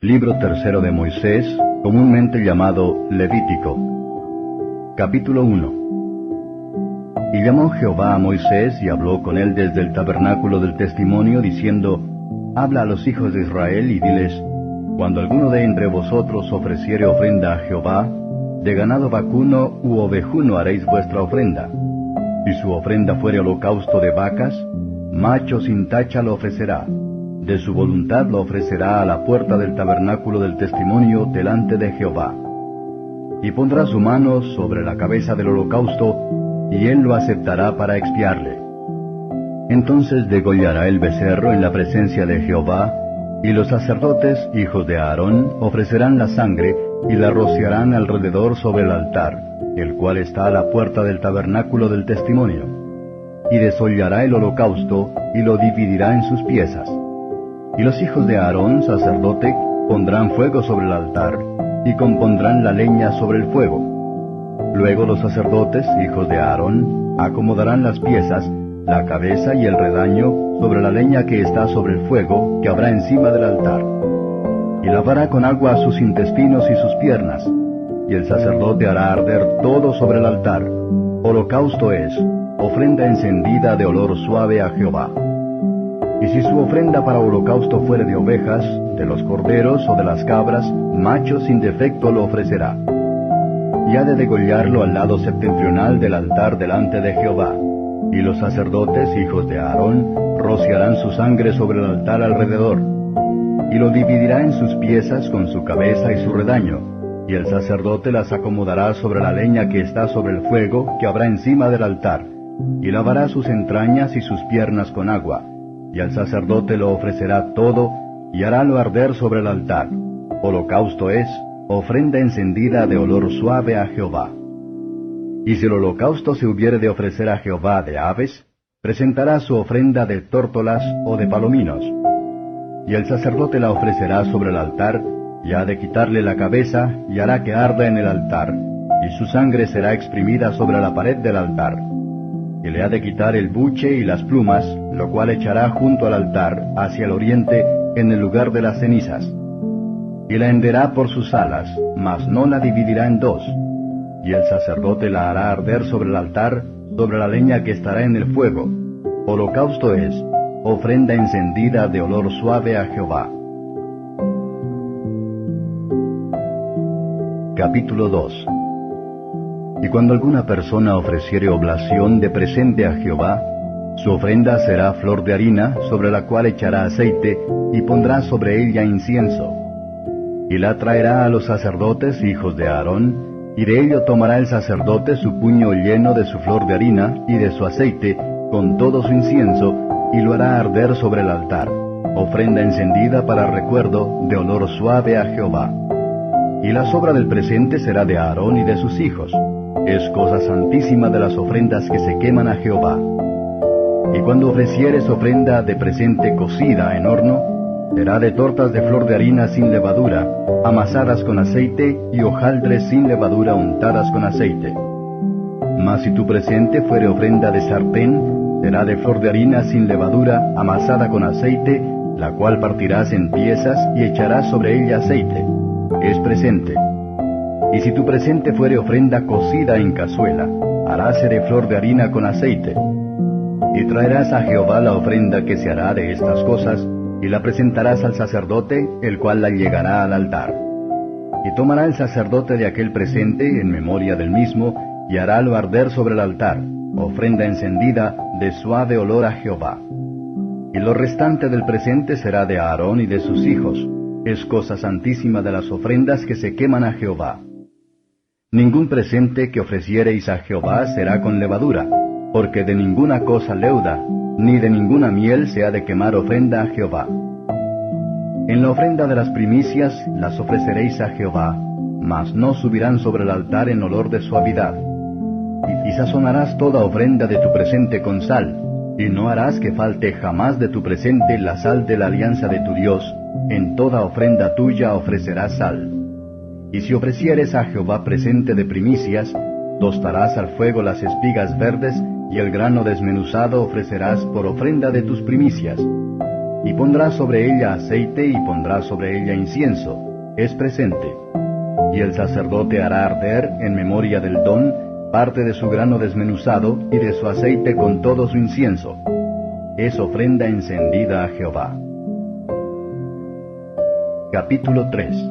Libro tercero de Moisés, comúnmente llamado Levítico. Capítulo 1. Y llamó Jehová a Moisés y habló con él desde el tabernáculo del testimonio, diciendo: Habla a los hijos de Israel y diles: Cuando alguno de entre vosotros ofreciere ofrenda a Jehová, de ganado vacuno u ovejuno haréis vuestra ofrenda. Si su ofrenda fuere holocausto de vacas, macho sin tacha lo ofrecerá. De su voluntad lo ofrecerá a la puerta del tabernáculo del testimonio delante de Jehová. Y pondrá su mano sobre la cabeza del holocausto, y él lo aceptará para expiarle. Entonces degollará el becerro en la presencia de Jehová, y los sacerdotes, hijos de Aarón, ofrecerán la sangre, y la rociarán alrededor sobre el altar, el cual está a la puerta del tabernáculo del testimonio. Y desollará el holocausto, y lo dividirá en sus piezas. Y los hijos de Aarón, sacerdote, pondrán fuego sobre el altar, y compondrán la leña sobre el fuego. Luego los sacerdotes, hijos de Aarón, acomodarán las piezas, la cabeza y el redaño, sobre la leña que está sobre el fuego, que habrá encima del altar. Y lavará con agua sus intestinos y sus piernas, y el sacerdote hará arder todo sobre el altar. Holocausto es, ofrenda encendida de olor suave a Jehová. Y si su ofrenda para holocausto fuere de ovejas, de los corderos o de las cabras, macho sin defecto lo ofrecerá. Y ha de degollarlo al lado septentrional del altar delante de Jehová. Y los sacerdotes, hijos de Aarón, rociarán su sangre sobre el altar alrededor. Y lo dividirá en sus piezas con su cabeza y su redaño. Y el sacerdote las acomodará sobre la leña que está sobre el fuego, que habrá encima del altar. Y lavará sus entrañas y sus piernas con agua. Y al sacerdote lo ofrecerá todo, y harálo arder sobre el altar. Holocausto es, ofrenda encendida de olor suave a Jehová. Y si el holocausto se hubiere de ofrecer a Jehová de aves, presentará su ofrenda de tórtolas o de palominos. Y el sacerdote la ofrecerá sobre el altar, y ha de quitarle la cabeza, y hará que arda en el altar, y su sangre será exprimida sobre la pared del altar. Y le ha de quitar el buche y las plumas, lo cual echará junto al altar, hacia el oriente, en el lugar de las cenizas. Y la henderá por sus alas, mas no la dividirá en dos. Y el sacerdote la hará arder sobre el altar, sobre la leña que estará en el fuego. Holocausto es, ofrenda encendida de olor suave a Jehová. Capítulo 2. Y cuando alguna persona ofreciere oblación de presente a Jehová, su ofrenda será flor de harina, sobre la cual echará aceite, y pondrá sobre ella incienso. Y la traerá a los sacerdotes, hijos de Aarón, y de ello tomará el sacerdote su puño lleno de su flor de harina y de su aceite, con todo su incienso, y lo hará arder sobre el altar, ofrenda encendida para recuerdo, de olor suave a Jehová. Y la sobra del presente será de Aarón y de sus hijos. Es cosa santísima de las ofrendas que se queman a Jehová. Y cuando ofrecieres ofrenda de presente cocida en horno, será de tortas de flor de harina sin levadura, amasadas con aceite, y hojaldres sin levadura untadas con aceite. Mas si tu presente fuere ofrenda de sartén, será de flor de harina sin levadura, amasada con aceite, la cual partirás en piezas y echarás sobre ella aceite. Es presente. Y si tu presente fuere ofrenda cocida en cazuela, haráse de flor de harina con aceite. Y traerás a Jehová la ofrenda que se hará de estas cosas, y la presentarás al sacerdote, el cual la llegará al altar. Y tomará el sacerdote de aquel presente, en memoria del mismo, y harálo arder sobre el altar, ofrenda encendida, de suave olor a Jehová. Y lo restante del presente será de Aarón y de sus hijos. Es cosa santísima de las ofrendas que se queman a Jehová. Ningún presente que ofreciereis a Jehová será con levadura, porque de ninguna cosa leuda, ni de ninguna miel se ha de quemar ofrenda a Jehová. En la ofrenda de las primicias las ofreceréis a Jehová, mas no subirán sobre el altar en olor de suavidad. Y sazonarás toda ofrenda de tu presente con sal, y no harás que falte jamás de tu presente la sal de la alianza de tu Dios. En toda ofrenda tuya ofrecerás sal. Y si ofrecieres a Jehová presente de primicias, tostarás al fuego las espigas verdes, y el grano desmenuzado ofrecerás por ofrenda de tus primicias. Y pondrá sobre ella aceite y pondrá sobre ella incienso, es presente. Y el sacerdote hará arder, en memoria del don, parte de su grano desmenuzado y de su aceite con todo su incienso. Es ofrenda encendida a Jehová. Capítulo 3.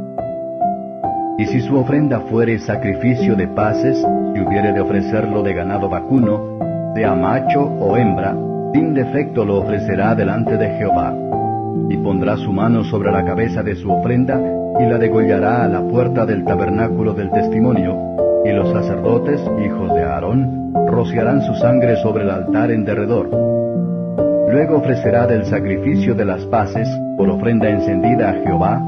Y si su ofrenda fuere sacrificio de paces, si hubiere de ofrecerlo de ganado vacuno, sea macho o hembra, sin defecto lo ofrecerá delante de Jehová. Y pondrá su mano sobre la cabeza de su ofrenda, y la degollará a la puerta del tabernáculo del testimonio, y los sacerdotes, hijos de Aarón, rociarán su sangre sobre el altar en derredor. Luego ofrecerá del sacrificio de las paces, por ofrenda encendida a Jehová,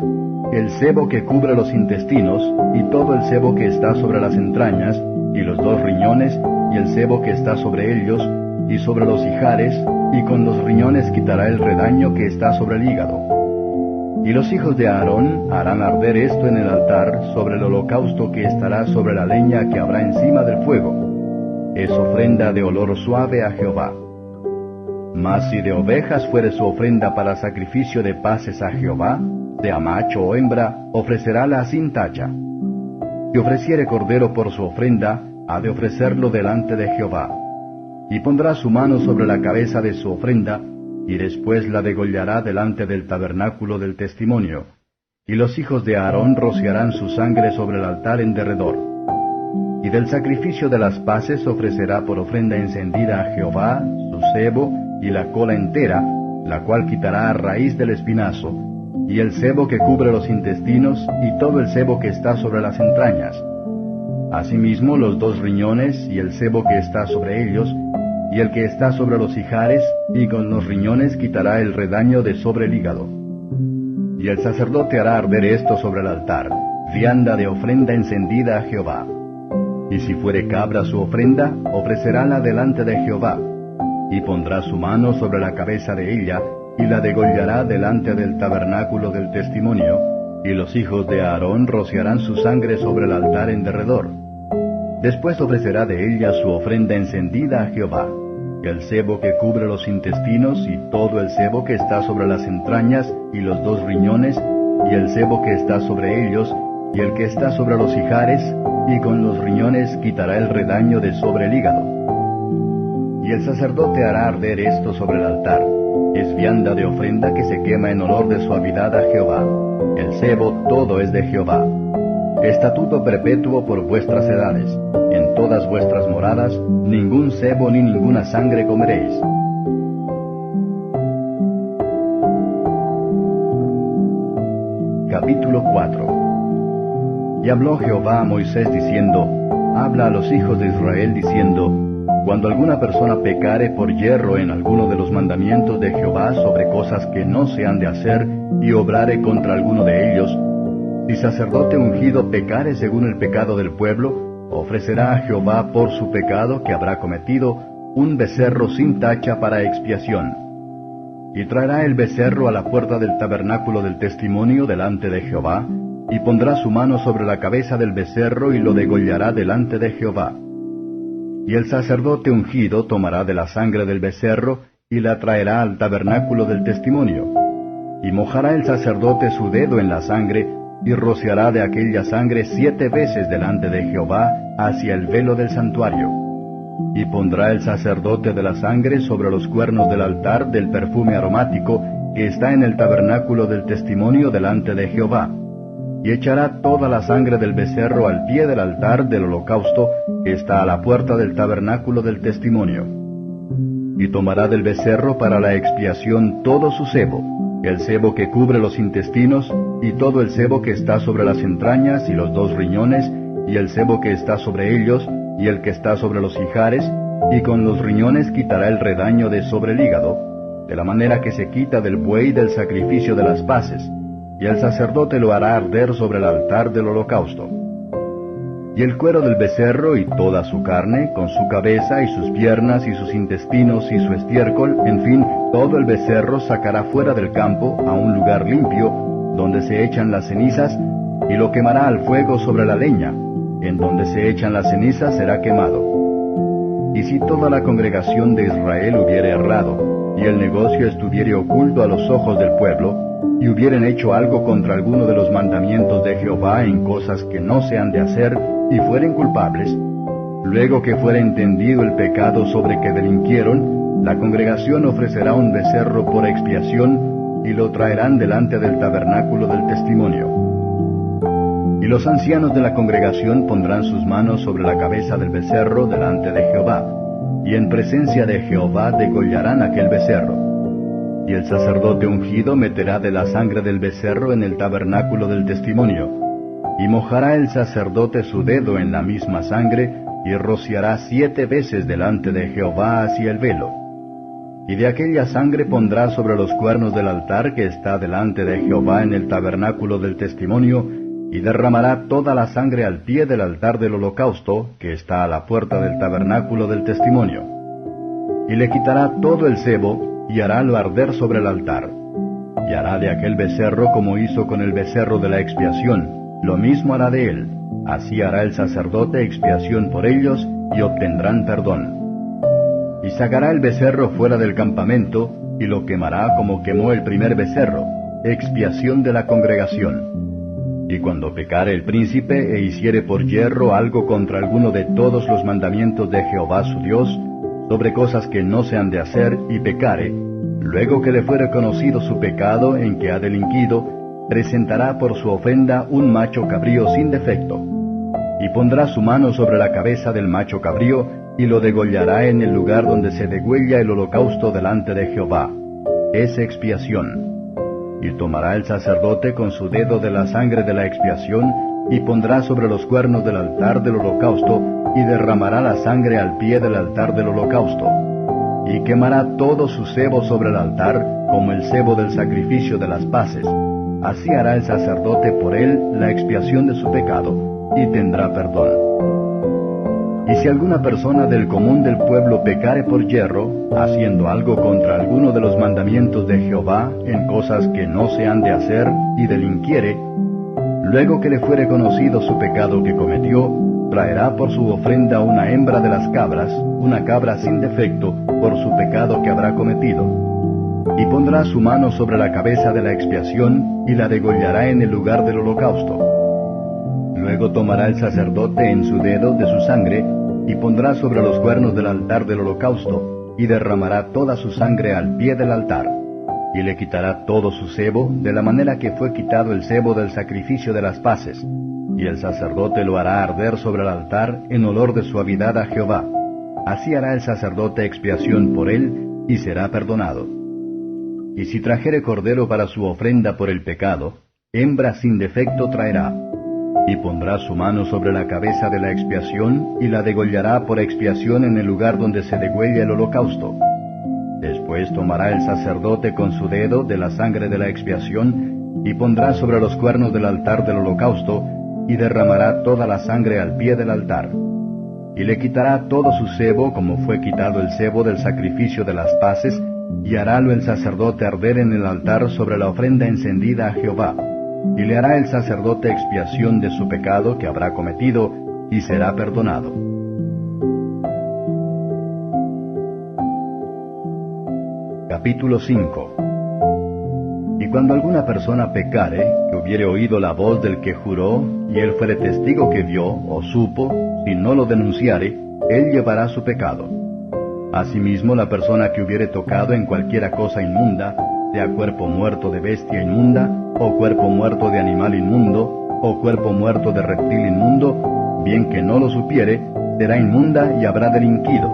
el sebo que cubre los intestinos, y todo el sebo que está sobre las entrañas, y los 2 riñones, y el sebo que está sobre ellos, y sobre los ijares, y con los riñones quitará el redaño que está sobre el hígado. Y los hijos de Aarón harán arder esto en el altar sobre el holocausto que estará sobre la leña que habrá encima del fuego. Es ofrenda de olor suave a Jehová. Mas si de ovejas fuere su ofrenda para sacrificio de paces a Jehová, sea macho o hembra, ofrecerála sin tacha. Si ofreciere cordero por su ofrenda, ha de ofrecerlo delante de Jehová. Y pondrá su mano sobre la cabeza de su ofrenda, y después la degollará delante del tabernáculo del testimonio. Y los hijos de Aarón rociarán su sangre sobre el altar en derredor. Y del sacrificio de las paces ofrecerá por ofrenda encendida a Jehová su sebo y la cola entera, la cual quitará a raíz del espinazo, y el sebo que cubre los intestinos, y todo el sebo que está sobre las entrañas. Asimismo los 2 riñones, y el sebo que está sobre ellos, y el que está sobre los ijares, y con los riñones quitará el redaño de sobre el hígado. Y el sacerdote hará arder esto sobre el altar, vianda de ofrenda encendida a Jehová. Y si fuere cabra su ofrenda, ofrecerála delante de Jehová, y pondrá su mano sobre la cabeza de ella, y la degollará delante del tabernáculo del testimonio, y los hijos de Aarón rociarán su sangre sobre el altar en derredor. Después ofrecerá de ella su ofrenda encendida a Jehová, el sebo que cubre los intestinos, y todo el sebo que está sobre las entrañas, y los 2 riñones, y el sebo que está sobre ellos, y el que está sobre los ijares, y con los riñones quitará el redaño de sobre el hígado. Y el sacerdote hará arder esto sobre el altar. Es vianda de ofrenda que se quema en olor de suavidad a Jehová. El sebo todo es de Jehová. Estatuto perpetuo por vuestras edades. En todas vuestras moradas, ningún sebo ni ninguna sangre comeréis. Capítulo 4. Y habló Jehová a Moisés diciendo, habla a los hijos de Israel diciendo, cuando alguna persona pecare por yerro en alguno de los mandamientos de Jehová sobre cosas que no se han de hacer, y obrare contra alguno de ellos, si sacerdote ungido pecare según el pecado del pueblo, ofrecerá a Jehová por su pecado que habrá cometido un becerro sin tacha para expiación. Y traerá el becerro a la puerta del tabernáculo del testimonio delante de Jehová, y pondrá su mano sobre la cabeza del becerro y lo degollará delante de Jehová. Y el sacerdote ungido tomará de la sangre del becerro, y la traerá al tabernáculo del testimonio. Y mojará el sacerdote su dedo en la sangre, y rociará de aquella sangre 7 veces delante de Jehová hacia el velo del santuario. Y pondrá el sacerdote de la sangre sobre los cuernos del altar del perfume aromático, que está en el tabernáculo del testimonio delante de Jehová. Y echará toda la sangre del becerro al pie del altar del holocausto, que está a la puerta del tabernáculo del testimonio. Y tomará del becerro para la expiación todo su sebo, el sebo que cubre los intestinos, y todo el sebo que está sobre las entrañas y los 2 riñones, y el sebo que está sobre ellos, y el que está sobre los ijares, y con los riñones quitará el redaño de sobre el hígado, de la manera que se quita del buey del sacrificio de las paces, y el sacerdote lo hará arder sobre el altar del holocausto. Y el cuero del becerro y toda su carne, con su cabeza y sus piernas y sus intestinos y su estiércol, en fin, todo el becerro sacará fuera del campo a un lugar limpio, donde se echan las cenizas, y lo quemará al fuego sobre la leña. En donde se echan las cenizas será quemado. Y si toda la congregación de Israel hubiere errado, y el negocio estuviere oculto a los ojos del pueblo, y hubieren hecho algo contra alguno de los mandamientos de Jehová en cosas que no se han de hacer, y fueren culpables, luego que fuere entendido el pecado sobre que delinquieron, la congregación ofrecerá un becerro por expiación, y lo traerán delante del tabernáculo del testimonio. Y los ancianos de la congregación pondrán sus manos sobre la cabeza del becerro delante de Jehová, y en presencia de Jehová degollarán aquel becerro. Y el sacerdote ungido meterá de la sangre del becerro en el tabernáculo del testimonio, y mojará el sacerdote su dedo en la misma sangre, y rociará 7 veces delante de Jehová hacia el velo. Y de aquella sangre pondrá sobre los cuernos del altar que está delante de Jehová en el tabernáculo del testimonio, y derramará toda la sangre al pie del altar del holocausto, que está a la puerta del tabernáculo del testimonio. Y le quitará todo el sebo, y harálo arder sobre el altar. Y hará de aquel becerro como hizo con el becerro de la expiación, lo mismo hará de él. Así hará el sacerdote expiación por ellos, y obtendrán perdón. Y sacará el becerro fuera del campamento, y lo quemará como quemó el primer becerro, expiación de la congregación. Y cuando pecare el príncipe e hiciere por yerro algo contra alguno de todos los mandamientos de Jehová su Dios, sobre cosas que no se han de hacer, y pecare, luego que le fuere conocido su pecado en que ha delinquido, presentará por su ofrenda un macho cabrío sin defecto. Y pondrá su mano sobre la cabeza del macho cabrío, y lo degollará en el lugar donde se degüella el holocausto delante de Jehová. Es expiación. Y tomará el sacerdote con su dedo de la sangre de la expiación, y pondrá sobre los cuernos del altar del holocausto, y derramará la sangre al pie del altar del holocausto. Y quemará todo su sebo sobre el altar, como el sebo del sacrificio de las paces. Así hará el sacerdote por él la expiación de su pecado, y tendrá perdón. Y si alguna persona del común del pueblo pecare por yerro, haciendo algo contra alguno de los mandamientos de Jehová en cosas que no se han de hacer, y delinquiere, luego que le fuere conocido su pecado que cometió, traerá por su ofrenda una hembra de las cabras, una cabra sin defecto, por su pecado que habrá cometido. Y pondrá su mano sobre la cabeza de la expiación, y la degollará en el lugar del holocausto. Luego tomará el sacerdote en su dedo de su sangre, y pondrá sobre los cuernos del altar del holocausto, y derramará toda su sangre al pie del altar. Y le quitará todo su sebo, de la manera que fue quitado el sebo del sacrificio de las paces. Y el sacerdote lo hará arder sobre el altar en olor de suavidad a Jehová. Así hará el sacerdote expiación por él, y será perdonado. Y si trajere cordero para su ofrenda por el pecado, hembra sin defecto traerá. Y pondrá su mano sobre la cabeza de la expiación, y la degollará por expiación en el lugar donde se degüella el holocausto. Después tomará el sacerdote con su dedo de la sangre de la expiación, y pondrá sobre los cuernos del altar del holocausto, y derramará toda la sangre al pie del altar. Y le quitará todo su sebo, como fue quitado el sebo del sacrificio de las paces, y harálo el sacerdote arder en el altar sobre la ofrenda encendida a Jehová. Y le hará el sacerdote expiación de su pecado que habrá cometido, y será perdonado. Capítulo 5. Y cuando alguna persona pecare, que hubiere oído la voz del que juró, y él fuere testigo que vio, o supo, si no lo denunciare, él llevará su pecado. Asimismo, la persona que hubiere tocado en cualquiera cosa inmunda, sea cuerpo muerto de bestia inmunda, o cuerpo muerto de animal inmundo, o cuerpo muerto de reptil inmundo, bien que no lo supiere, será inmunda y habrá delinquido.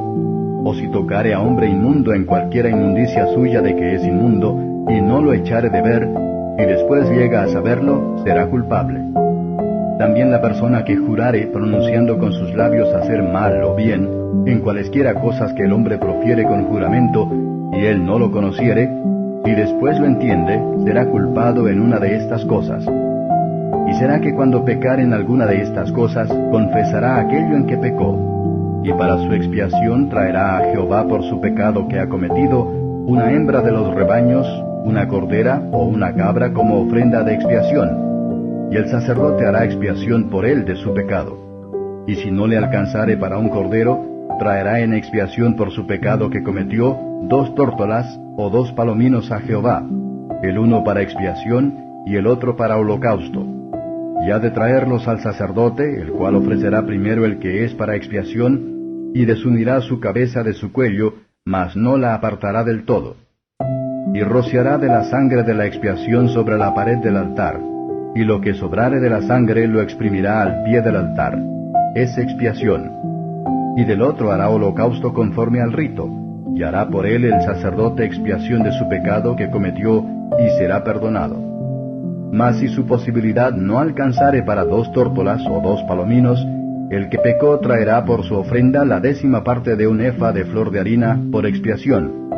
O si tocare a hombre inmundo en cualquiera inmundicia suya de que es inmundo, y no lo echare de ver, y después llega a saberlo, será culpable. También la persona que jurare pronunciando con sus labios hacer mal o bien, en cualesquiera cosas que el hombre profiere con juramento, y él no lo conociere, si después lo entiende, será culpado en una de estas cosas. Y será que cuando pecare en alguna de estas cosas, confesará aquello en que pecó, y para su expiación traerá a Jehová por su pecado que ha cometido, una hembra de los rebaños, una cordera o una cabra como ofrenda de expiación, y el sacerdote hará expiación por él de su pecado. Y si no le alcanzare para un cordero, traerá en expiación por su pecado que cometió 2 tórtolas o 2 palominos a Jehová, el uno para expiación y el otro para holocausto. Y ha de traerlos al sacerdote, el cual ofrecerá primero el que es para expiación, y desunirá su cabeza de su cuello, mas no la apartará del todo. Y rociará de la sangre de la expiación sobre la pared del altar, y lo que sobrare de la sangre lo exprimirá al pie del altar. Es expiación. Y del otro hará holocausto conforme al rito, y hará por él el sacerdote expiación de su pecado que cometió, y será perdonado. Mas si su posibilidad no alcanzare para 2 tórtolas o 2 palominos, el que pecó traerá por su ofrenda la 10ª parte de un efa de flor de harina por expiación.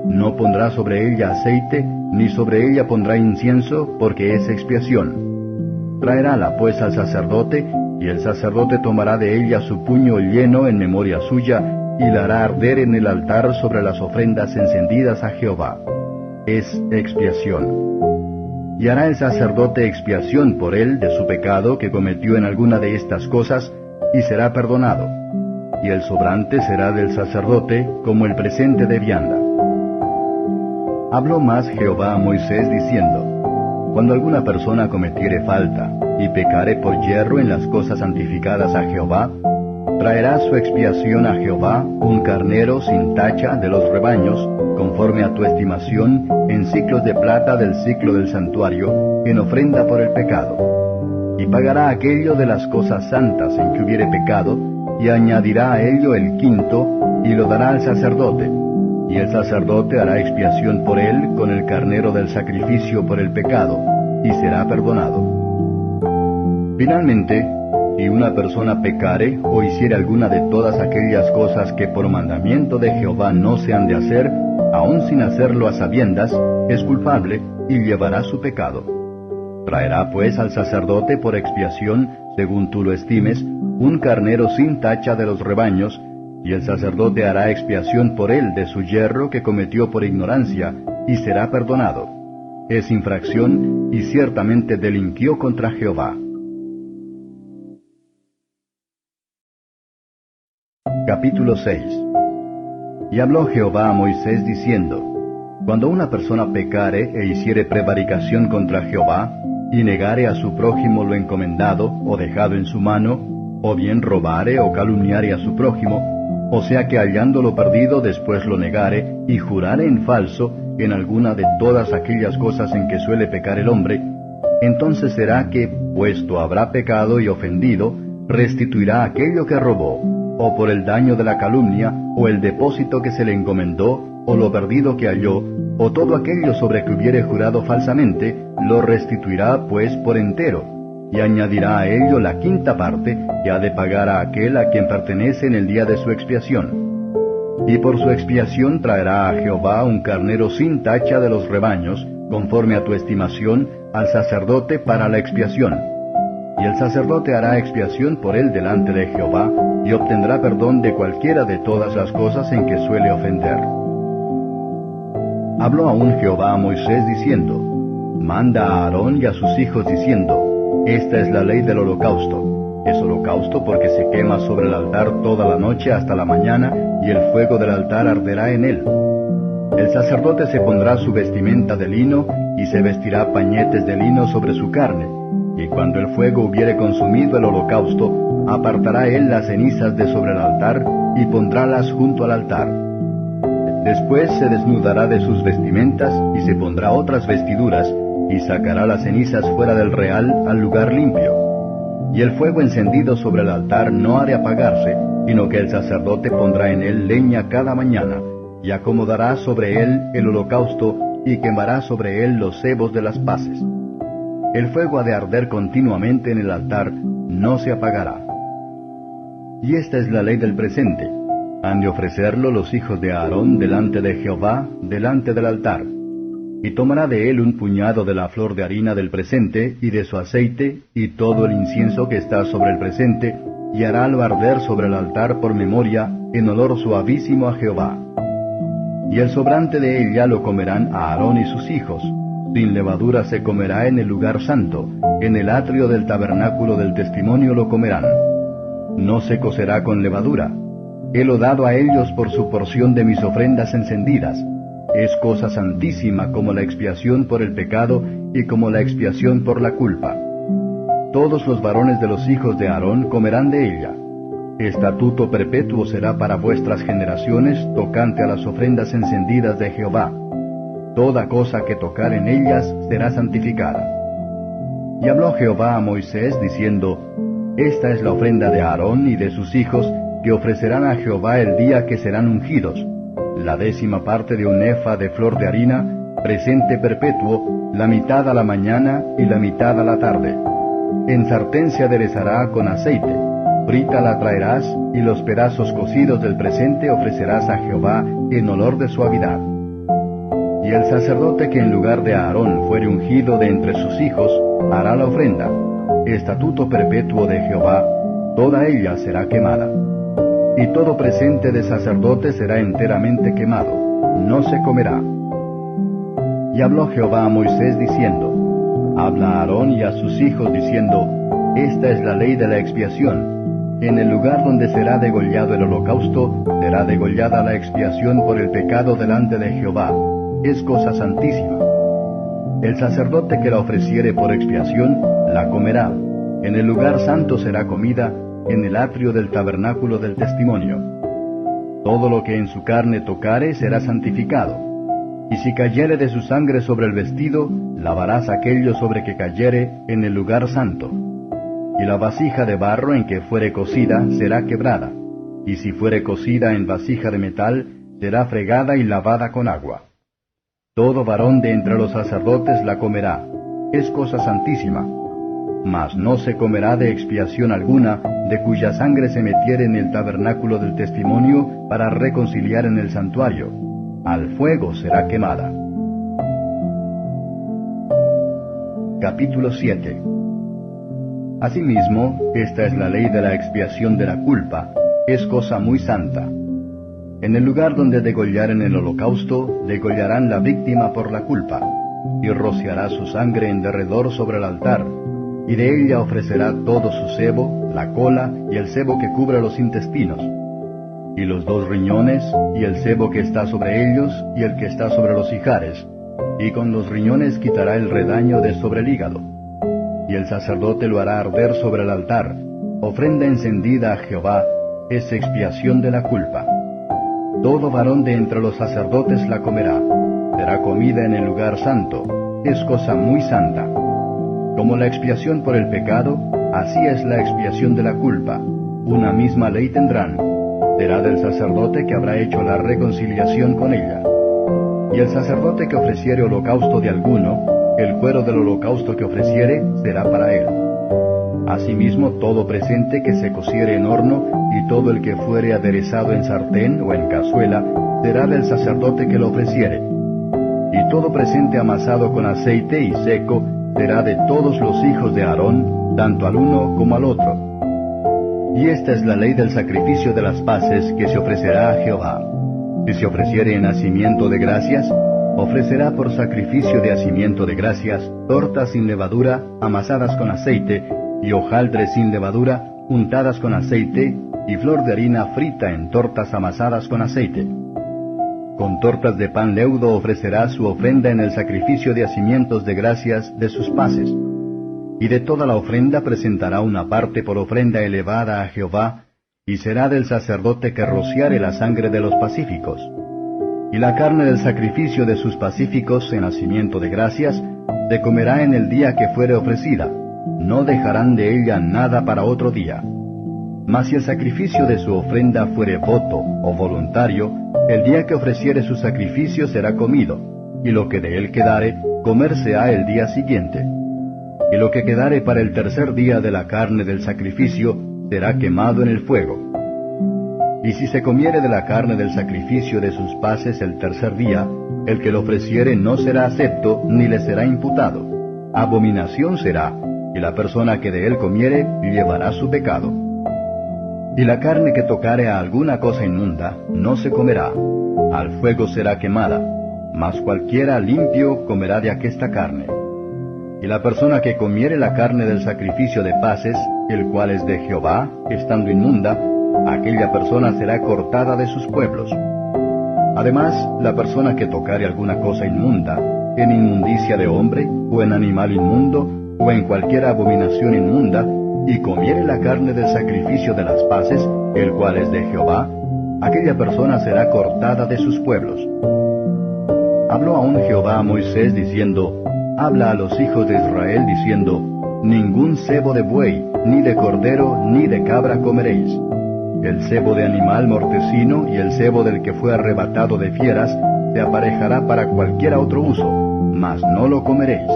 No pondrá sobre ella aceite, ni sobre ella pondrá incienso, porque es expiación. Traerála pues al sacerdote, y el sacerdote tomará de ella su puño lleno en memoria suya, y la hará arder en el altar sobre las ofrendas encendidas a Jehová. Es expiación. Y hará el sacerdote expiación por él de su pecado que cometió en alguna de estas cosas, y será perdonado. Y el sobrante será del sacerdote como el presente de vianda. Habló más Jehová a Moisés diciendo: Cuando alguna persona cometiere falta, y pecare por yerro en las cosas santificadas a Jehová, traerá su expiación a Jehová un carnero sin tacha de los rebaños, conforme a tu estimación, en siclos de plata del siclo del santuario, en ofrenda por el pecado. Y pagará aquello de las cosas santas en que hubiere pecado, y añadirá a ello el quinto, y lo dará al sacerdote. Y el sacerdote hará expiación por él con el carnero del sacrificio por el pecado, y será perdonado. Finalmente, si una persona pecare o hiciere alguna de todas aquellas cosas que por mandamiento de Jehová no se han de hacer, aun sin hacerlo a sabiendas, es culpable y llevará su pecado. Traerá pues al sacerdote por expiación, según tú lo estimes, un carnero sin tacha de los rebaños, y el sacerdote hará expiación por él de su yerro que cometió por ignorancia, y será perdonado. Es infracción, y ciertamente delinquió contra Jehová. Capítulo 6. Y habló Jehová a Moisés diciendo: Cuando una persona pecare e hiciere prevaricación contra Jehová, y negare a su prójimo lo encomendado o dejado en su mano, o bien robare o calumniare a su prójimo, o sea que hallándolo perdido después lo negare, y jurare en falso en alguna de todas aquellas cosas en que suele pecar el hombre, entonces será que, puesto habrá pecado y ofendido, restituirá aquello que robó, o por el daño de la calumnia, o el depósito que se le encomendó, o lo perdido que halló, o todo aquello sobre que hubiere jurado falsamente, lo restituirá pues por entero, y añadirá a ello la 5ª parte, que ha de pagar a aquel a quien pertenece en el día de su expiación. Y por su expiación traerá a Jehová un carnero sin tacha de los rebaños, conforme a tu estimación, al sacerdote para la expiación. Y el sacerdote hará expiación por él delante de Jehová, y obtendrá perdón de cualquiera de todas las cosas en que suele ofender. Habló aún Jehová a Moisés diciendo: Manda a Aarón y a sus hijos diciendo: Esta es la ley del holocausto. Es holocausto porque se quema sobre el altar toda la noche hasta la mañana, y el fuego del altar arderá en él. El sacerdote se pondrá su vestimenta de lino, y se vestirá pañetes de lino sobre su carne, y cuando el fuego hubiere consumido el holocausto, apartará él las cenizas de sobre el altar, y pondrálas junto al altar. Después se desnudará de sus vestimentas, y se pondrá otras vestiduras, y sacará las cenizas fuera del real al lugar limpio. Y el fuego encendido sobre el altar no ha de apagarse, sino que el sacerdote pondrá en él leña cada mañana, y acomodará sobre él el holocausto, y quemará sobre él los sebos de las paces. El fuego ha de arder continuamente en el altar, no se apagará. Y esta es la ley del presente: han de ofrecerlo los hijos de Aarón delante de Jehová, delante del altar. Y tomará de él un puñado de la flor de harina del presente, y de su aceite, y todo el incienso que está sobre el presente, y harálo arder sobre el altar por memoria, en olor suavísimo a Jehová. Y el sobrante de ella lo comerán Aarón y sus hijos. Sin levadura se comerá en el lugar santo, en el atrio del tabernáculo del testimonio lo comerán. No se cocerá con levadura. Helo dado a ellos por su porción de mis ofrendas encendidas. Es cosa santísima como la expiación por el pecado y como la expiación por la culpa. Todos los varones de los hijos de Aarón comerán de ella. Estatuto perpetuo será para vuestras generaciones tocante a las ofrendas encendidas de Jehová. Toda cosa que tocar en ellas será santificada. Y habló Jehová a Moisés diciendo, Esta es la ofrenda de Aarón y de sus hijos que ofrecerán a Jehová el día que serán ungidos, la 10ª parte de un efa de flor de harina, presente perpetuo, la mitad a la mañana y la mitad a la tarde. En sartén se aderezará con aceite, frita la traerás, y los pedazos cocidos del presente ofrecerás a Jehová en olor de suavidad. Y el sacerdote que en lugar de Aarón fuere ungido de entre sus hijos, hará la ofrenda, estatuto perpetuo de Jehová, toda ella será quemada. Y todo presente de sacerdote será enteramente quemado, no se comerá. Y habló Jehová a Moisés diciendo, Habla a Aarón y a sus hijos diciendo, Esta es la ley de la expiación. En el lugar donde será degollado el holocausto, será degollada la expiación por el pecado delante de Jehová. Es cosa santísima. El sacerdote que la ofreciere por expiación, la comerá. En el lugar santo será comida, en el atrio del tabernáculo del testimonio. Todo lo que en su carne tocare será santificado. Y si cayere de su sangre sobre el vestido, lavarás aquello sobre que cayere en el lugar santo. Y la vasija de barro en que fuere cocida será quebrada, y si fuere cocida en vasija de metal, será fregada y lavada con agua. Todo varón de entre los sacerdotes la comerá, es cosa santísima. Mas no se comerá de expiación alguna, de cuya sangre se metiere en el tabernáculo del testimonio para reconciliar en el santuario. Al fuego será quemada. Capítulo 7. Asimismo, esta es la ley de la expiación de la culpa, es cosa muy santa. En el lugar donde degollaren el holocausto, degollarán la víctima por la culpa, y rociará su sangre en derredor sobre el altar, y de ella ofrecerá todo su sebo, la cola y el sebo que cubre los intestinos, y los 2 riñones, y el sebo que está sobre ellos, y el que está sobre los ijares, y con los riñones quitará el redaño de sobre el hígado. Y el sacerdote lo hará arder sobre el altar, ofrenda encendida a Jehová, es expiación de la culpa. Todo varón de entre los sacerdotes la comerá, será comida en el lugar santo, es cosa muy santa. Como la expiación por el pecado, así es la expiación de la culpa, una misma ley tendrán, será del sacerdote que habrá hecho la reconciliación con ella. Y el sacerdote que ofreciere holocausto de alguno, el cuero del holocausto que ofreciere será para él. Asimismo todo presente que se cociere en horno, y todo el que fuere aderezado en sartén o en cazuela, será del sacerdote que lo ofreciere. Y todo presente amasado con aceite y seco, será de todos los hijos de Aarón, tanto al uno como al otro. Y esta es la ley del sacrificio de las paces que se ofrecerá a Jehová. Si se ofreciere en hacimiento de gracias, ofrecerá por sacrificio de hacimiento de gracias tortas sin levadura, amasadas con aceite, y hojaldres sin levadura, untadas con aceite, y flor de harina frita en tortas amasadas con aceite. Con tortas de pan leudo ofrecerá su ofrenda en el sacrificio de hacimientos de gracias de sus paces. Y de toda la ofrenda presentará una parte por ofrenda elevada a Jehová, y será del sacerdote que rociare la sangre de los pacíficos. Y la carne del sacrificio de sus pacíficos en hacimiento de gracias se comerá en el día que fuere ofrecida, no dejarán de ella nada para otro día. Mas si el sacrificio de su ofrenda fuere voto o voluntario, el día que ofreciere su sacrificio será comido, y lo que de él quedare, comerse ha el día siguiente. Y lo que quedare para el tercer día de la carne del sacrificio, será quemado en el fuego. Y si se comiere de la carne del sacrificio de sus paces el tercer día, el que lo ofreciere no será acepto, ni le será imputado. Abominación será, y la persona que de él comiere llevará su pecado. Y la carne que tocare a alguna cosa inmunda, no se comerá, al fuego será quemada, mas cualquiera limpio comerá de aquesta carne. Y la persona que comiere la carne del sacrificio de paces, el cual es de Jehová, estando inmunda, aquella persona será cortada de sus pueblos. Además, la persona que tocare alguna cosa inmunda, en inmundicia de hombre, o en animal inmundo, o en cualquier abominación inmunda, y comiere la carne del sacrificio de las paces, el cual es de Jehová, aquella persona será cortada de sus pueblos. Habló aún Jehová a Moisés diciendo, habla a los hijos de Israel diciendo, ningún sebo de buey, ni de cordero, ni de cabra comeréis. El sebo de animal mortecino y el sebo del que fue arrebatado de fieras se aparejará para cualquiera otro uso, mas no lo comeréis.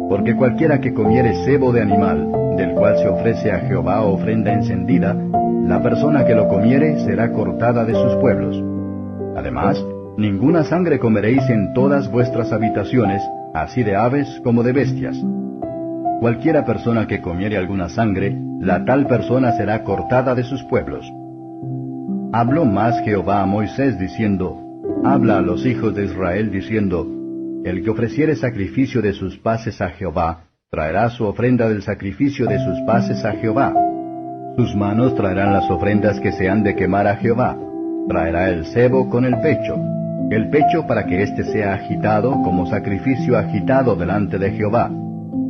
Porque cualquiera que comiere sebo de animal, del cual se ofrece a Jehová ofrenda encendida, la persona que lo comiere será cortada de sus pueblos. Además, ninguna sangre comeréis en todas vuestras habitaciones, así de aves como de bestias. Cualquiera persona que comiere alguna sangre, la tal persona será cortada de sus pueblos. Habló más Jehová a Moisés diciendo, habla a los hijos de Israel diciendo, el que ofreciere sacrificio de sus paces a Jehová, traerá su ofrenda del sacrificio de sus paces a Jehová. Sus manos traerán las ofrendas que se han de quemar a Jehová. Traerá el sebo con el pecho para que éste sea agitado como sacrificio agitado delante de Jehová.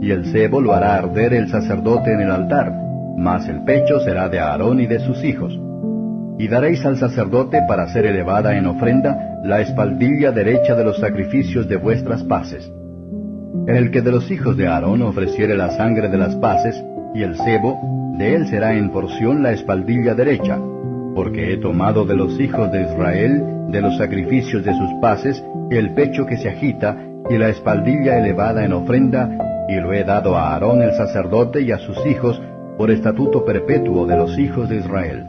Y el sebo lo hará arder el sacerdote en el altar, mas el pecho será de Aarón y de sus hijos. Y daréis al sacerdote para ser elevada en ofrenda la espaldilla derecha de los sacrificios de vuestras paces. El que de los hijos de Aarón ofreciere la sangre de las paces, y el sebo, de él será en porción la espaldilla derecha, porque he tomado de los hijos de Israel, de los sacrificios de sus paces, el pecho que se agita, y la espaldilla elevada en ofrenda, y lo he dado a Aarón el sacerdote y a sus hijos, por estatuto perpetuo de los hijos de Israel.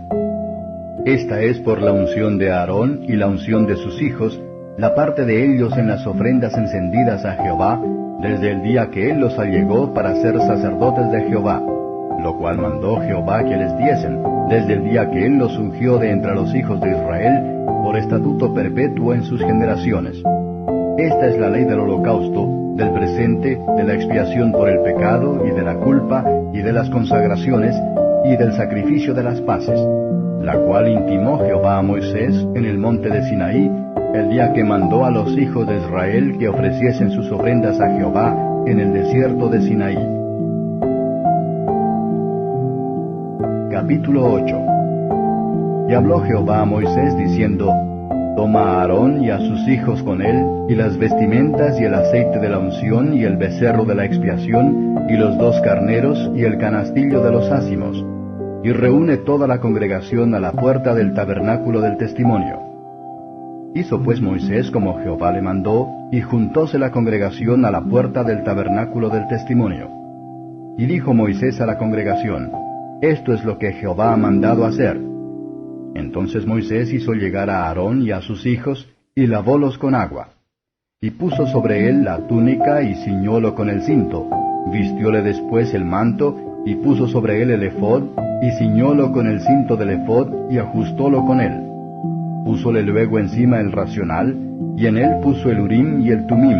Esta es por la unción de Aarón y la unción de sus hijos, la parte de ellos en las ofrendas encendidas a Jehová, desde el día que él los allegó para ser sacerdotes de Jehová, lo cual mandó Jehová que les diesen, desde el día que él los ungió de entre los hijos de Israel, por estatuto perpetuo en sus generaciones. Esta es la ley del holocausto, del presente, de la expiación por el pecado y de la culpa, y de las consagraciones, y del sacrificio de las paces, la cual intimó Jehová a Moisés en el monte de Sinaí, el día que mandó a los hijos de Israel que ofreciesen sus ofrendas a Jehová en el desierto de Sinaí. Capítulo 8. Y habló Jehová a Moisés diciendo, toma a Aarón y a sus hijos con él, y las vestimentas y el aceite de la unción y el becerro de la expiación, y los 2 carneros y el canastillo de los ázimos, y reúne toda la congregación a la puerta del tabernáculo del testimonio. Hizo pues Moisés como Jehová le mandó, y juntóse la congregación a la puerta del tabernáculo del testimonio. Y dijo Moisés a la congregación, esto es lo que Jehová ha mandado hacer. Entonces Moisés hizo llegar a Aarón y a sus hijos, y lavólos con agua. Y puso sobre él la túnica y ciñólo con el cinto, vistióle después el manto, y puso sobre él el ephod, y ciñólo con el cinto del ephod, y ajustólo con él. Púsole luego encima el racional, y en él puso el urim y el tumim.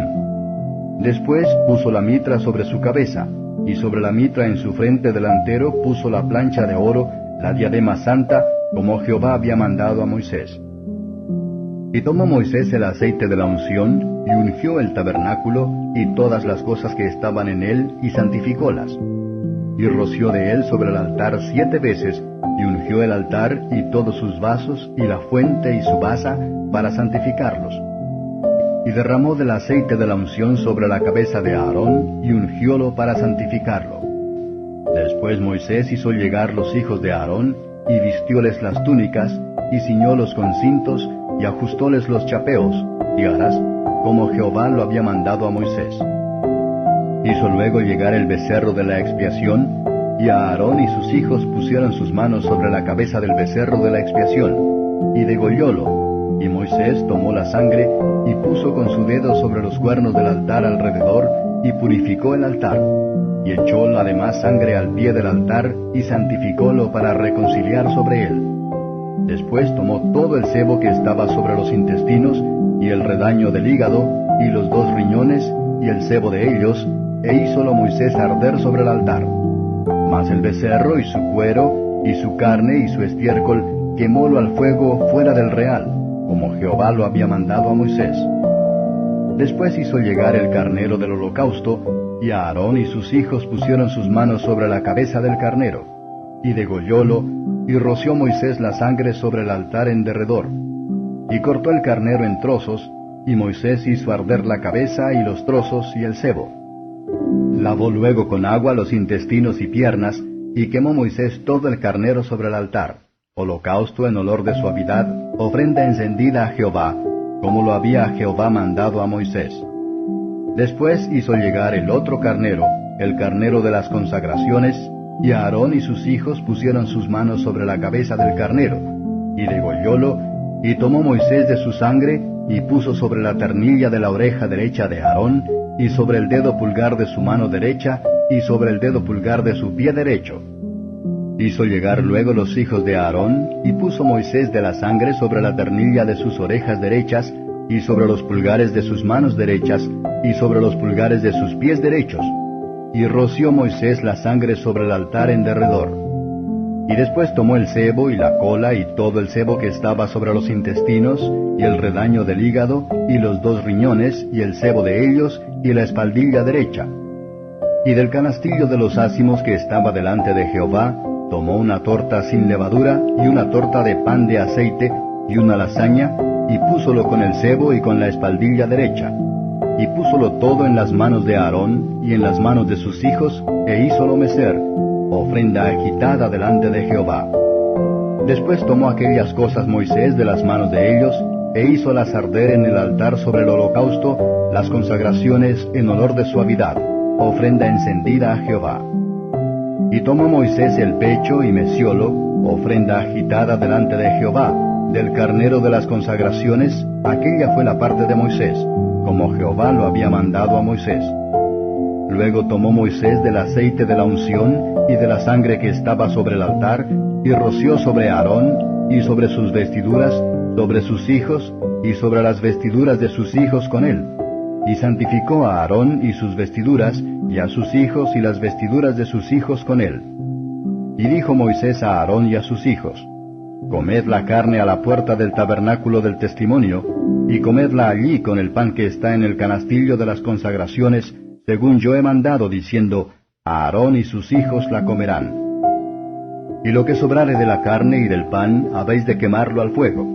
Después puso la mitra sobre su cabeza, y sobre la mitra en su frente delantero puso la plancha de oro, la diadema santa, como Jehová había mandado a Moisés. Y tomó Moisés el aceite de la unción, y ungió el tabernáculo, y todas las cosas que estaban en él, y santificólas. Y roció de él sobre el altar 7 veces, y ungió el altar, y todos sus vasos, y la fuente y su basa, para santificarlos. Y derramó del aceite de la unción sobre la cabeza de Aarón, y ungiólo para santificarlo. Después Moisés hizo llegar los hijos de Aarón, y vistióles las túnicas, y ciñólos con cintos, y ajustóles los chapeos, y aras, como Jehová lo había mandado a Moisés. Hizo luego llegar el becerro de la expiación, y a Aarón y sus hijos pusieron sus manos sobre la cabeza del becerro de la expiación, y degollólo. Y Moisés tomó la sangre, y puso con su dedo sobre los cuernos del altar alrededor, y purificó el altar. Y echó la demás sangre al pie del altar, y santificólo para reconciliar sobre él. Después tomó todo el sebo que estaba sobre los intestinos, y el redaño del hígado, y los 2 riñones, y el sebo de ellos, e hízolo Moisés arder sobre el altar. Mas el becerro y su cuero, y su carne y su estiércol, quemólo al fuego fuera del real, como Jehová lo había mandado a Moisés. Después hizo llegar el carnero del holocausto, y Aarón y sus hijos pusieron sus manos sobre la cabeza del carnero, y degollólo, y roció Moisés la sangre sobre el altar en derredor, y cortó el carnero en trozos, y Moisés hizo arder la cabeza y los trozos y el sebo. Lavó luego con agua los intestinos y piernas, y quemó Moisés todo el carnero sobre el altar, holocausto en olor de suavidad, ofrenda encendida a Jehová, como lo había Jehová mandado a Moisés. Después hizo llegar el otro carnero, el carnero de las consagraciones, y Aarón y sus hijos pusieron sus manos sobre la cabeza del carnero, y degollólo, y tomó Moisés de su sangre, y puso sobre la ternilla de la oreja derecha de Aarón, y sobre el dedo pulgar de su mano derecha, y sobre el dedo pulgar de su pie derecho. Hizo llegar luego los hijos de Aarón, y puso Moisés de la sangre sobre la ternilla de sus orejas derechas, y sobre los pulgares de sus manos derechas, y sobre los pulgares de sus pies derechos. Y roció Moisés la sangre sobre el altar en derredor. Y después tomó el sebo y la cola y todo el sebo que estaba sobre los intestinos, y el redaño del hígado, y los 2 riñones, y el sebo de ellos, y la espaldilla derecha. Y del canastillo de los ázimos que estaba delante de Jehová, tomó una torta sin levadura, y una torta de pan de aceite, y una lasaña, y púsolo con el sebo y con la espaldilla derecha. Y púsolo todo en las manos de Aarón, y en las manos de sus hijos, e hízolo mecer, ofrenda agitada delante de Jehová. Después tomó aquellas cosas Moisés de las manos de ellos, e hízolas arder en el altar sobre el holocausto, las consagraciones en olor de suavidad, ofrenda encendida a Jehová. Y tomó Moisés el pecho y meciólo, ofrenda agitada delante de Jehová, del carnero de las consagraciones, aquella fue la parte de Moisés, como Jehová lo había mandado a Moisés. Luego tomó Moisés del aceite de la unción y de la sangre que estaba sobre el altar, y roció sobre Aarón, y sobre sus vestiduras, sobre sus hijos, y sobre las vestiduras de sus hijos con él. Y santificó a Aarón y sus vestiduras, y a sus hijos y las vestiduras de sus hijos con él. Y dijo Moisés a Aarón y a sus hijos: Comed la carne a la puerta del tabernáculo del testimonio, y comedla allí con el pan que está en el canastillo de las consagraciones, según yo he mandado, diciendo: Aarón y sus hijos la comerán. Y lo que sobrare de la carne y del pan, habéis de quemarlo al fuego.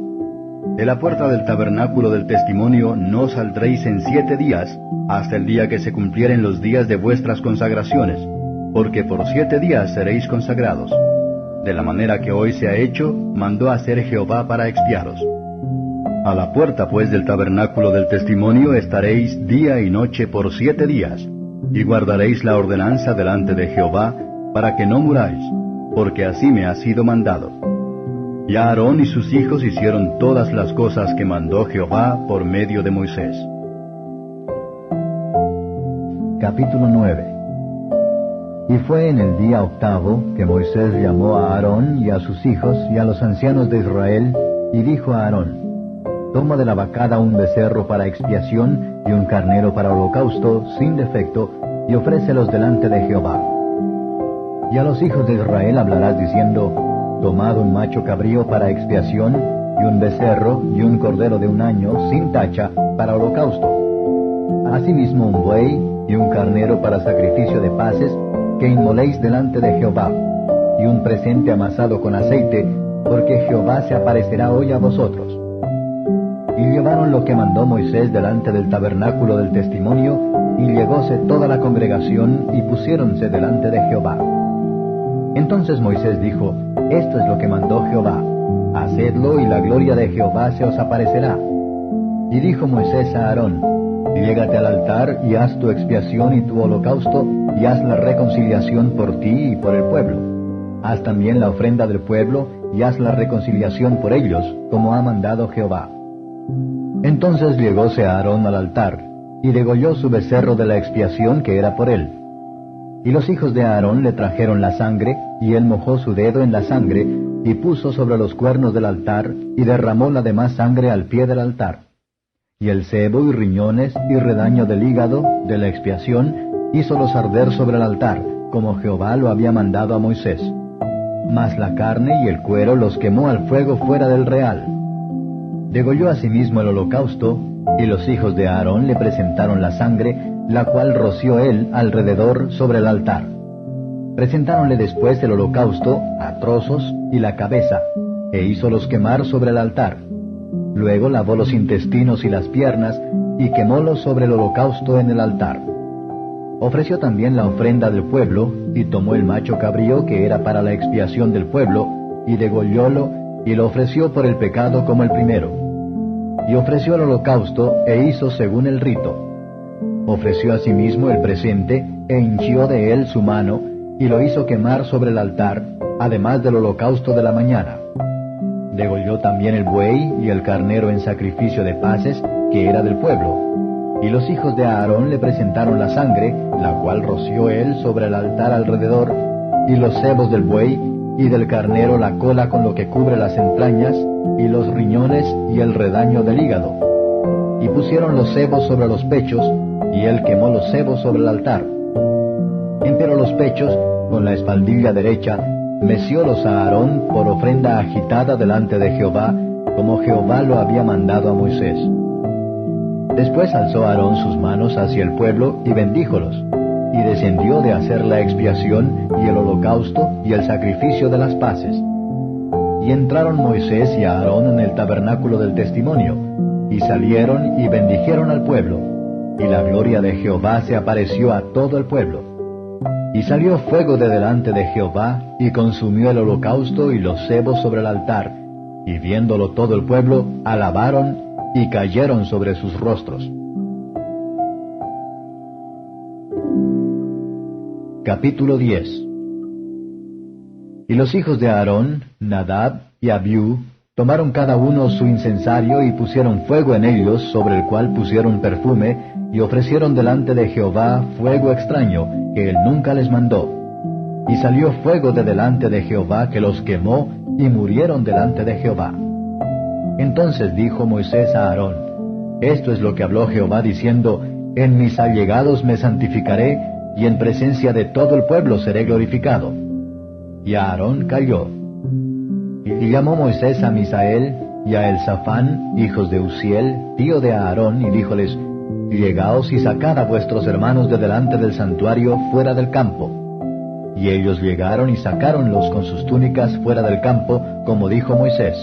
De la puerta del tabernáculo del testimonio no saldréis en 7 días, hasta el día que se cumplieren los días de vuestras consagraciones, porque por 7 días seréis consagrados. De la manera que hoy se ha hecho, mandó hacer Jehová para expiaros. A la puerta pues del tabernáculo del testimonio estaréis día y noche por 7 días, y guardaréis la ordenanza delante de Jehová, para que no muráis, porque así me ha sido mandado. Y Aarón y sus hijos hicieron todas las cosas que mandó Jehová por medio de Moisés. Capítulo 9. Y fue en el día 8 que Moisés llamó a Aarón y a sus hijos y a los ancianos de Israel, y dijo a Aarón: Toma de la vacada un becerro para expiación y un carnero para holocausto sin defecto, y ofrécelos delante de Jehová. Y a los hijos de Israel hablarás diciendo: Tomad un macho cabrío para expiación, y un becerro y un cordero de 1 año sin tacha para holocausto. Asimismo un buey y un carnero para sacrificio de paces, que inmoléis delante de Jehová, y un presente amasado con aceite, porque Jehová se aparecerá hoy a vosotros. Y llevaron lo que mandó Moisés delante del tabernáculo del testimonio, y llegóse toda la congregación, y pusiéronse delante de Jehová. Entonces Moisés dijo: Esto es lo que mandó Jehová: hacedlo, y la gloria de Jehová se os aparecerá. Y dijo Moisés a Aarón: Llégate al altar, y haz tu expiación y tu holocausto, y haz la reconciliación por ti y por el pueblo. Haz también la ofrenda del pueblo, y haz la reconciliación por ellos, como ha mandado Jehová. Entonces llegóse Aarón al altar, y degolló su becerro de la expiación que era por él. Y los hijos de Aarón le trajeron la sangre, y él mojó su dedo en la sangre, y puso sobre los cuernos del altar, y derramó la demás sangre al pie del altar. Y el sebo y riñones y redaño del hígado, de la expiación, hízolos arder sobre el altar, como Jehová lo había mandado a Moisés. mas la carne y el cuero los quemó al fuego fuera del real. Degolló asimismo el holocausto, y los hijos de Aarón le presentaron la sangre, la cual roció él alrededor sobre el altar. Presentáronle después el holocausto a trozos y la cabeza, e hízolos quemar sobre el altar. Luego lavó los intestinos y las piernas, y quemólos sobre el holocausto en el altar. Ofreció también la ofrenda del pueblo, y tomó el macho cabrío que era para la expiación del pueblo, y degollólo, y lo ofreció por el pecado como el primero. Y ofreció el holocausto, e hizo según el rito. Ofreció asimismo el presente, e hinchió de él su mano, y lo hizo quemar sobre el altar, además del holocausto de la mañana. Degolló también el buey y el carnero en sacrificio de paces, que era del pueblo. Y los hijos de Aarón le presentaron la sangre, la cual roció él sobre el altar alrededor, y los sebos del buey, y del carnero la cola con lo que cubre las entrañas, y los riñones y el redaño del hígado. Y pusieron los sebos sobre los pechos, y él quemó los sebos sobre el altar. Empero los pechos, con la espaldilla derecha, meciólos a Aarón por ofrenda agitada delante de Jehová, como Jehová lo había mandado a Moisés. Después alzó Aarón sus manos hacia el pueblo y bendíjolos, y descendió de hacer la expiación y el holocausto y el sacrificio de las paces. Y entraron Moisés y Aarón en el tabernáculo del testimonio, y salieron y bendijeron al pueblo, y la gloria de Jehová se apareció a todo el pueblo. Y salió fuego de delante de Jehová, y consumió el holocausto y los sebos sobre el altar, y viéndolo todo el pueblo, alabaron, y cayeron sobre sus rostros. Capítulo 10. Y los hijos de Aarón, Nadab y Abiú, tomaron cada uno su incensario y pusieron fuego en ellos, sobre el cual pusieron perfume, y ofrecieron delante de Jehová fuego extraño, que él nunca les mandó. Y salió fuego de delante de Jehová, que los quemó, y murieron delante de Jehová. Entonces dijo Moisés a Aarón: Esto es lo que habló Jehová diciendo: En mis allegados me santificaré, y en presencia de todo el pueblo seré glorificado. Y Aarón calló. Y llamó Moisés a Misael y a Elzafán, hijos de Uziel, tío de Aarón, y díjoles: Llegaos y sacad a vuestros hermanos de delante del santuario fuera del campo. Y ellos llegaron y sacáronlos con sus túnicas fuera del campo, como dijo Moisés.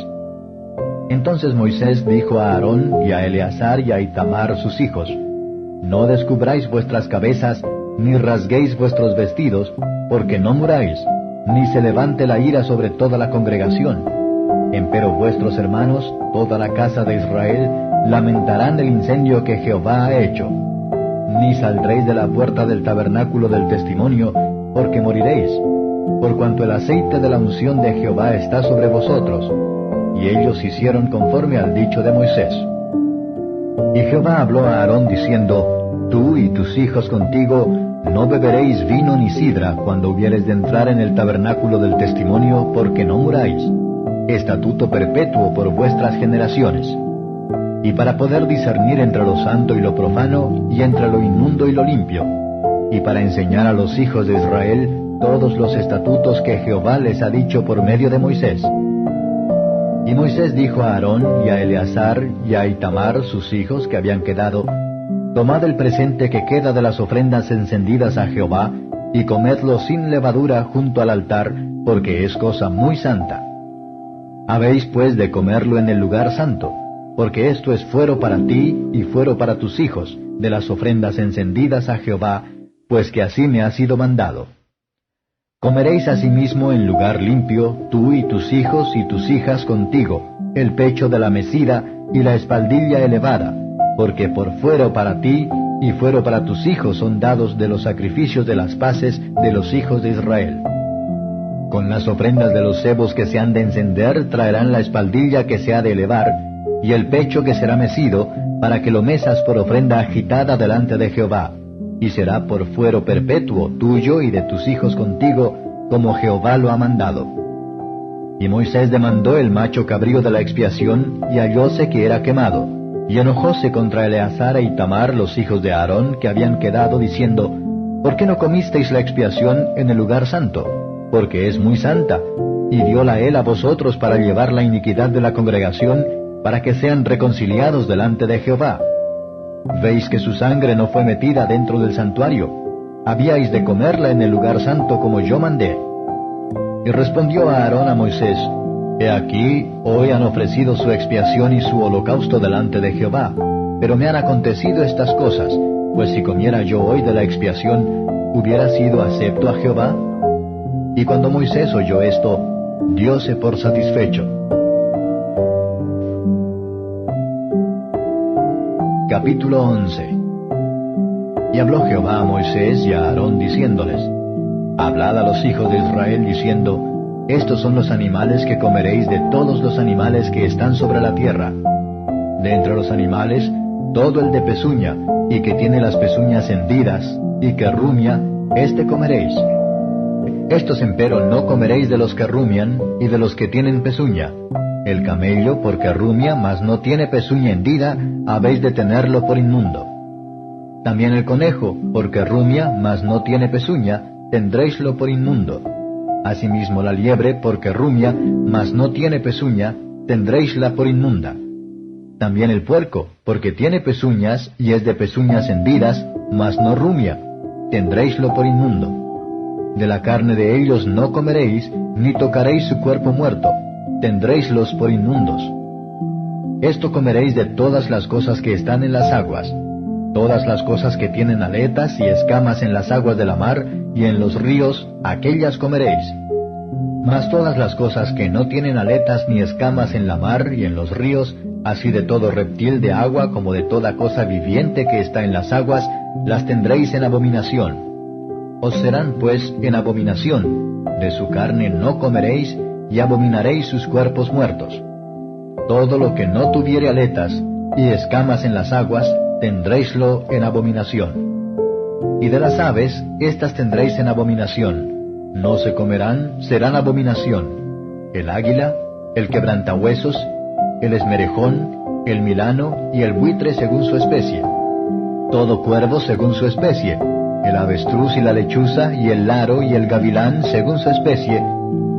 Entonces Moisés dijo a Aarón y a Eleazar y a Itamar sus hijos: No descubráis vuestras cabezas, ni rasguéis vuestros vestidos, porque no muráis, ni se levante la ira sobre toda la congregación. Empero vuestros hermanos, toda la casa de Israel, lamentarán el incendio que Jehová ha hecho. Ni saldréis de la puerta del tabernáculo del testimonio, porque moriréis, por cuanto el aceite de la unción de Jehová está sobre vosotros. Y ellos hicieron conforme al dicho de Moisés. Y Jehová habló a Aarón diciendo: Tú y tus hijos contigo no beberéis vino ni sidra cuando hubiereis de entrar en el tabernáculo del testimonio, porque no muráis. Estatuto perpetuo por vuestras generaciones. Y para poder discernir entre lo santo y lo profano, y entre lo inmundo y lo limpio, y para enseñar a los hijos de Israel todos los estatutos que Jehová les ha dicho por medio de Moisés. Y Moisés dijo a Aarón y a Eleazar y a Itamar sus hijos que habían quedado: Tomad el presente que queda de las ofrendas encendidas a Jehová, y comedlo sin levadura junto al altar, porque es cosa muy santa. Habéis pues de comerlo en el lugar santo, porque esto es fuero para ti y fuero para tus hijos, de las ofrendas encendidas a Jehová, pues que así me ha sido mandado. Comeréis asimismo en lugar limpio, tú y tus hijos y tus hijas contigo, el pecho de la mecida y la espaldilla elevada, porque por fuero para ti y fuero para tus hijos son dados de los sacrificios de las paces de los hijos de Israel. Con las ofrendas de los sebos que se han de encender traerán la espaldilla que se ha de elevar, y el pecho que será mecido, para que lo mesas por ofrenda agitada delante de Jehová, y será por fuero perpetuo tuyo y de tus hijos contigo, como Jehová lo ha mandado. Y Moisés demandó el macho cabrío de la expiación, y hallóse que era quemado, y enojóse contra Eleazar e Itamar, los hijos de Aarón, que habían quedado, diciendo: ¿Por qué no comisteis la expiación en el lugar santo? Porque es muy santa, y dióla él a vosotros para llevar la iniquidad de la congregación, para que sean reconciliados delante de Jehová. Veis que su sangre no fue metida dentro del santuario. Habíais de comerla en el lugar santo como yo mandé. Y respondió Aarón a Moisés: He aquí, hoy han ofrecido su expiación y su holocausto delante de Jehová, pero me han acontecido estas cosas, pues si comiera yo hoy de la expiación, ¿hubiera sido acepto a Jehová? Y cuando Moisés oyó esto, dióse por satisfecho. Capítulo 11. Y habló Jehová a Moisés y a Aarón diciéndoles: Hablad a los hijos de Israel diciendo: Estos son los animales que comeréis de todos los animales que están sobre la tierra. De entre los animales, todo el de pezuña, y que tiene las pezuñas hendidas, y que rumia, éste comeréis. Estos empero no comeréis de los que rumian, y de los que tienen pezuña. El camello, porque rumia, mas no tiene pezuña hendida, habéis de tenerlo por inmundo. También el conejo, porque rumia, mas no tiene pezuña, tendréislo por inmundo. Asimismo la liebre, porque rumia, mas no tiene pezuña, tendréisla por inmunda. También el puerco, porque tiene pezuñas, y es de pezuñas hendidas, mas no rumia, tendréislo por inmundo. De la carne de ellos no comeréis, ni tocaréis su cuerpo muerto, tendréislos por inmundos. Esto comeréis de todas las cosas que están en las aguas, todas las cosas que tienen aletas y escamas en las aguas de la mar y en los ríos, aquellas comeréis. Mas todas las cosas que no tienen aletas ni escamas en la mar y en los ríos, así de todo reptil de agua como de toda cosa viviente que está en las aguas, las tendréis en abominación. Os serán pues en abominación, de su carne no comeréis, y abominaréis sus cuerpos muertos. Todo lo que no tuviere aletas y escamas en las aguas, tendréislo en abominación. Y de las aves, éstas tendréis en abominación. No se comerán, serán abominación. El águila, el quebrantahuesos, el esmerejón, el milano y el buitre según su especie. Todo cuervo según su especie. El avestruz y la lechuza y el laro y el gavilán según su especie.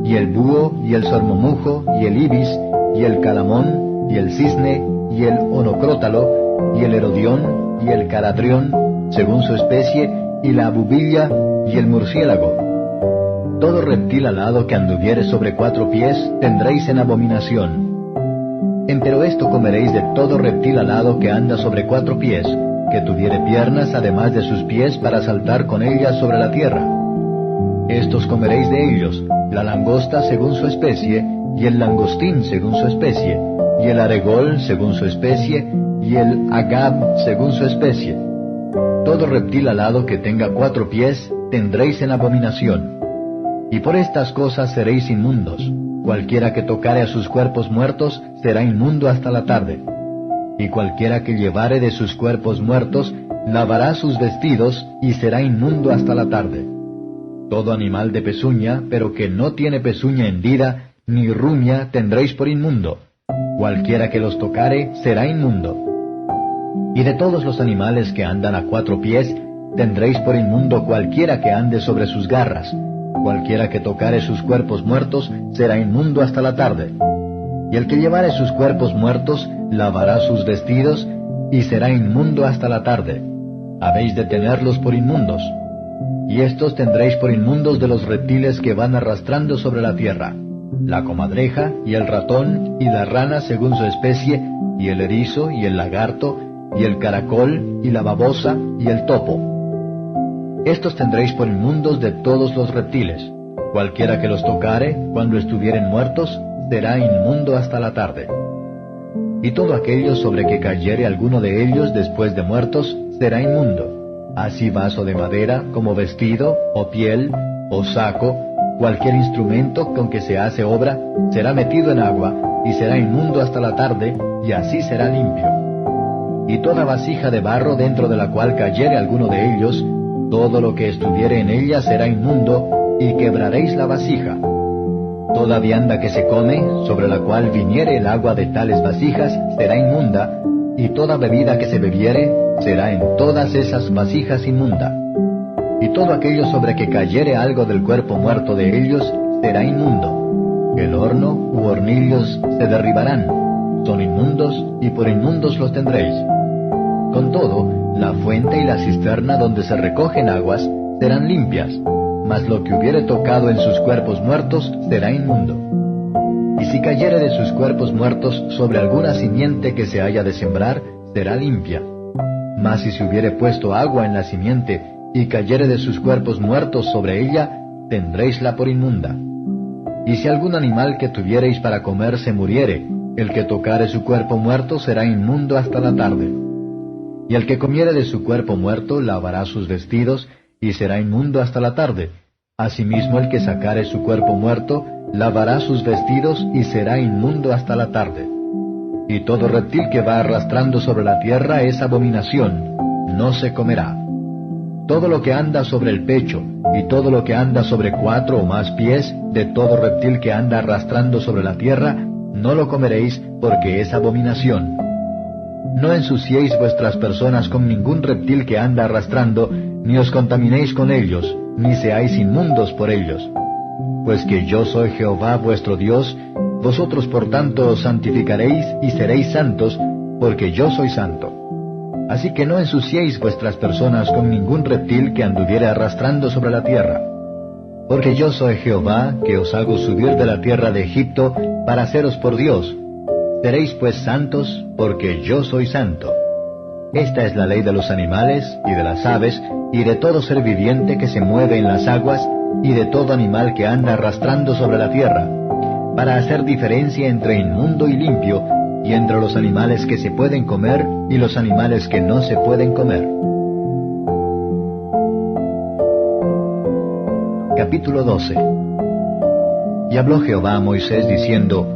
Y el búho y el sormomujo y el ibis y el calamón y el cisne y el onocrótalo y el herodión y el caradrión según su especie y la abubilla y el murciélago. Todo reptil alado que anduviere sobre 4 pies tendréis en abominación. Empero esto comeréis de todo reptil alado que anda sobre 4 pies, que tuviere piernas además de sus pies para saltar con ellas sobre la tierra. Estos comeréis de ellos, la langosta según su especie, y el langostín según su especie, y el aregol según su especie, y el agab según su especie. Todo reptil alado que tenga 4 pies tendréis en abominación. Y por estas cosas seréis inmundos. Cualquiera que tocare a sus cuerpos muertos será inmundo hasta la tarde. Y cualquiera que llevare de sus cuerpos muertos lavará sus vestidos y será inmundo hasta la tarde. Todo animal de pezuña, pero que no tiene pezuña hendida, ni rumia, tendréis por inmundo. Cualquiera que los tocare será inmundo. Y de todos los animales que andan a 4 pies, tendréis por inmundo cualquiera que ande sobre sus garras. Cualquiera que tocare sus cuerpos muertos será inmundo hasta la tarde. Y el que llevare sus cuerpos muertos lavará sus vestidos y será inmundo hasta la tarde. Habéis de tenerlos por inmundos. Y estos tendréis por inmundos de los reptiles que van arrastrando sobre la tierra: la comadreja, y el ratón, y la rana según su especie, y el erizo, y el lagarto, y el caracol, y la babosa, y el topo. Estos tendréis por inmundos de todos los reptiles. Cualquiera que los tocare, cuando estuvieren muertos, será inmundo hasta la tarde. Y todo aquello sobre que cayere alguno de ellos después de muertos, será inmundo. Así vaso de madera, como vestido, o piel, o saco, cualquier instrumento con que se hace obra, será metido en agua, y será inmundo hasta la tarde, y así será limpio. Y toda vasija de barro dentro de la cual cayere alguno de ellos, todo lo que estuviere en ella será inmundo, y quebraréis la vasija. Toda vianda que se come, sobre la cual viniere el agua de tales vasijas, será inmunda, y toda bebida que se bebiere, será en todas esas vasijas inmunda. Y todo aquello sobre que cayere algo del cuerpo muerto de ellos, será inmundo. El horno u hornillos se derribarán. Son inmundos, y por inmundos los tendréis. Con todo, la fuente y la cisterna donde se recogen aguas serán limpias, mas lo que hubiere tocado en sus cuerpos muertos será inmundo. Y si cayere de sus cuerpos muertos sobre alguna simiente que se haya de sembrar, será limpia. Mas si se hubiere puesto agua en la simiente, y cayere de sus cuerpos muertos sobre ella, tendréisla por inmunda. Y si algún animal que tuviereis para comer se muriere, el que tocare su cuerpo muerto será inmundo hasta la tarde. Y el que comiere de su cuerpo muerto lavará sus vestidos, y será inmundo hasta la tarde. Asimismo el que sacare su cuerpo muerto, lavará sus vestidos, y será inmundo hasta la tarde. Y todo reptil que va arrastrando sobre la tierra es abominación, no se comerá. Todo lo que anda sobre el pecho, y todo lo que anda sobre 4 o más pies, de todo reptil que anda arrastrando sobre la tierra, no lo comeréis, porque es abominación. No ensuciéis vuestras personas con ningún reptil que anda arrastrando, ni os contaminéis con ellos, ni seáis inmundos por ellos. Pues que yo soy Jehová vuestro Dios, vosotros por tanto os santificaréis y seréis santos, porque yo soy santo. Así que no ensuciéis vuestras personas con ningún reptil que anduviere arrastrando sobre la tierra. Porque yo soy Jehová, que os hago subir de la tierra de Egipto, para haceros por Dios. Seréis pues santos, porque yo soy santo. Esta es la ley de los animales, y de las aves, y de todo ser viviente que se mueve en las aguas, y de todo animal que anda arrastrando sobre la tierra, para hacer diferencia entre inmundo y limpio, y entre los animales que se pueden comer, y los animales que no se pueden comer. Capítulo 12. Y habló Jehová a Moisés diciendo,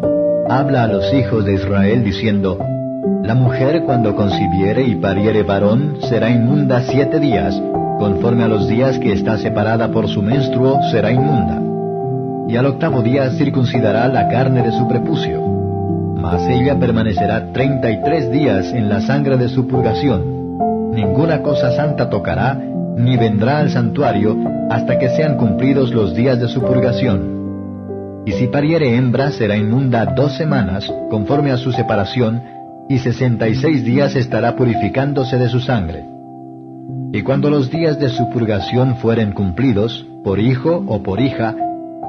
Habla a los hijos de Israel diciendo, La mujer cuando concibiere y pariere varón será inmunda 7 días, conforme a los días que está separada por su menstruo será inmunda. Y al 8º día circuncidará la carne de su prepucio. Mas ella permanecerá 33 días en la sangre de su purgación. Ninguna cosa santa tocará, ni vendrá al santuario, hasta que sean cumplidos los días de su purgación. Y si pariere hembra, será inmunda 2 semanas, conforme a su separación, y 66 días estará purificándose de su sangre. Y cuando los días de su purgación fueren cumplidos, por hijo o por hija,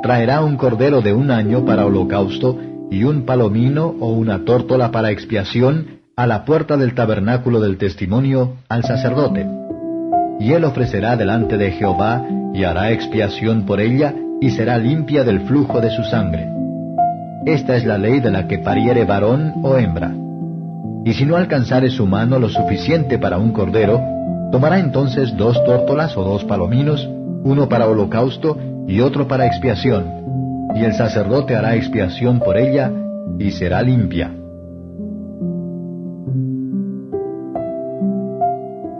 traerá un cordero de 1 año para holocausto, y un palomino o una tórtola para expiación, a la puerta del tabernáculo del testimonio, al sacerdote. Y él ofrecerá delante de Jehová, y hará expiación por ella, y será limpia del flujo de su sangre. Esta es la ley de la que pariere varón o hembra. Y si no alcanzare su mano lo suficiente para un cordero, tomará entonces 2 tórtolas o 2 palominos, uno para holocausto y otro para expiación, y el sacerdote hará expiación por ella, y será limpia.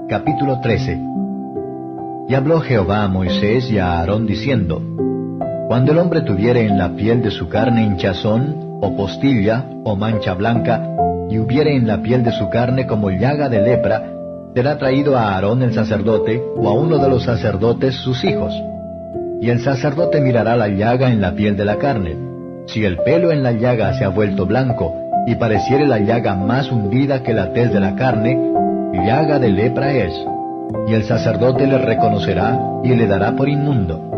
Capítulo 13. Y habló Jehová a Moisés y a Aarón diciendo, Cuando el hombre tuviere en la piel de su carne hinchazón, o postilla, o mancha blanca, y hubiere en la piel de su carne como llaga de lepra, será traído a Aarón el sacerdote, o a uno de los sacerdotes sus hijos. Y el sacerdote mirará la llaga en la piel de la carne. Si el pelo en la llaga se ha vuelto blanco, y pareciere la llaga más hundida que la tez de la carne, llaga de lepra es. Y el sacerdote le reconocerá, y le dará por inmundo.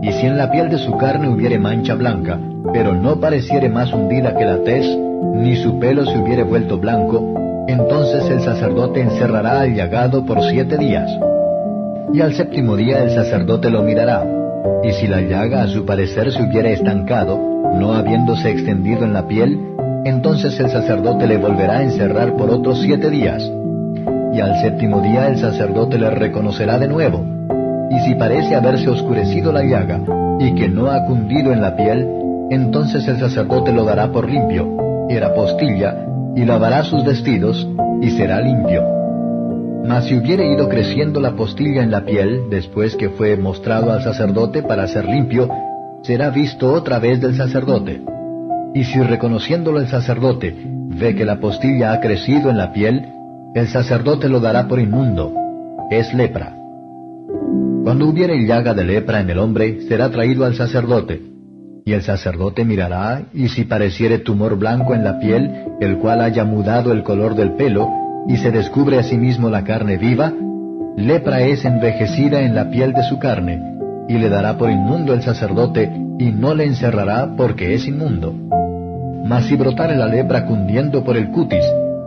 Y si en la piel de su carne hubiere mancha blanca, pero no pareciere más hundida que la tez, ni su pelo se hubiere vuelto blanco, entonces el sacerdote encerrará al llagado por 7 días. Y al 7º día el sacerdote lo mirará, y si la llaga a su parecer se hubiere estancado, no habiéndose extendido en la piel, entonces el sacerdote le volverá a encerrar por otros 7 días. Y al 7º día el sacerdote le reconocerá de nuevo. Y si parece haberse oscurecido la llaga, y que no ha cundido en la piel, entonces el sacerdote lo dará por limpio, era postilla, y lavará sus vestidos, y será limpio. Mas si hubiere ido creciendo la postilla en la piel, después que fue mostrado al sacerdote para ser limpio, será visto otra vez del sacerdote. Y si reconociéndolo el sacerdote ve que la postilla ha crecido en la piel, el sacerdote lo dará por inmundo, es lepra. Cuando hubiere llaga de lepra en el hombre, será traído al sacerdote. Y el sacerdote mirará, y si pareciere tumor blanco en la piel, el cual haya mudado el color del pelo, y se descubre asimismo la carne viva, lepra es envejecida en la piel de su carne, y le dará por inmundo el sacerdote, y no le encerrará porque es inmundo. Mas si brotare la lepra cundiendo por el cutis,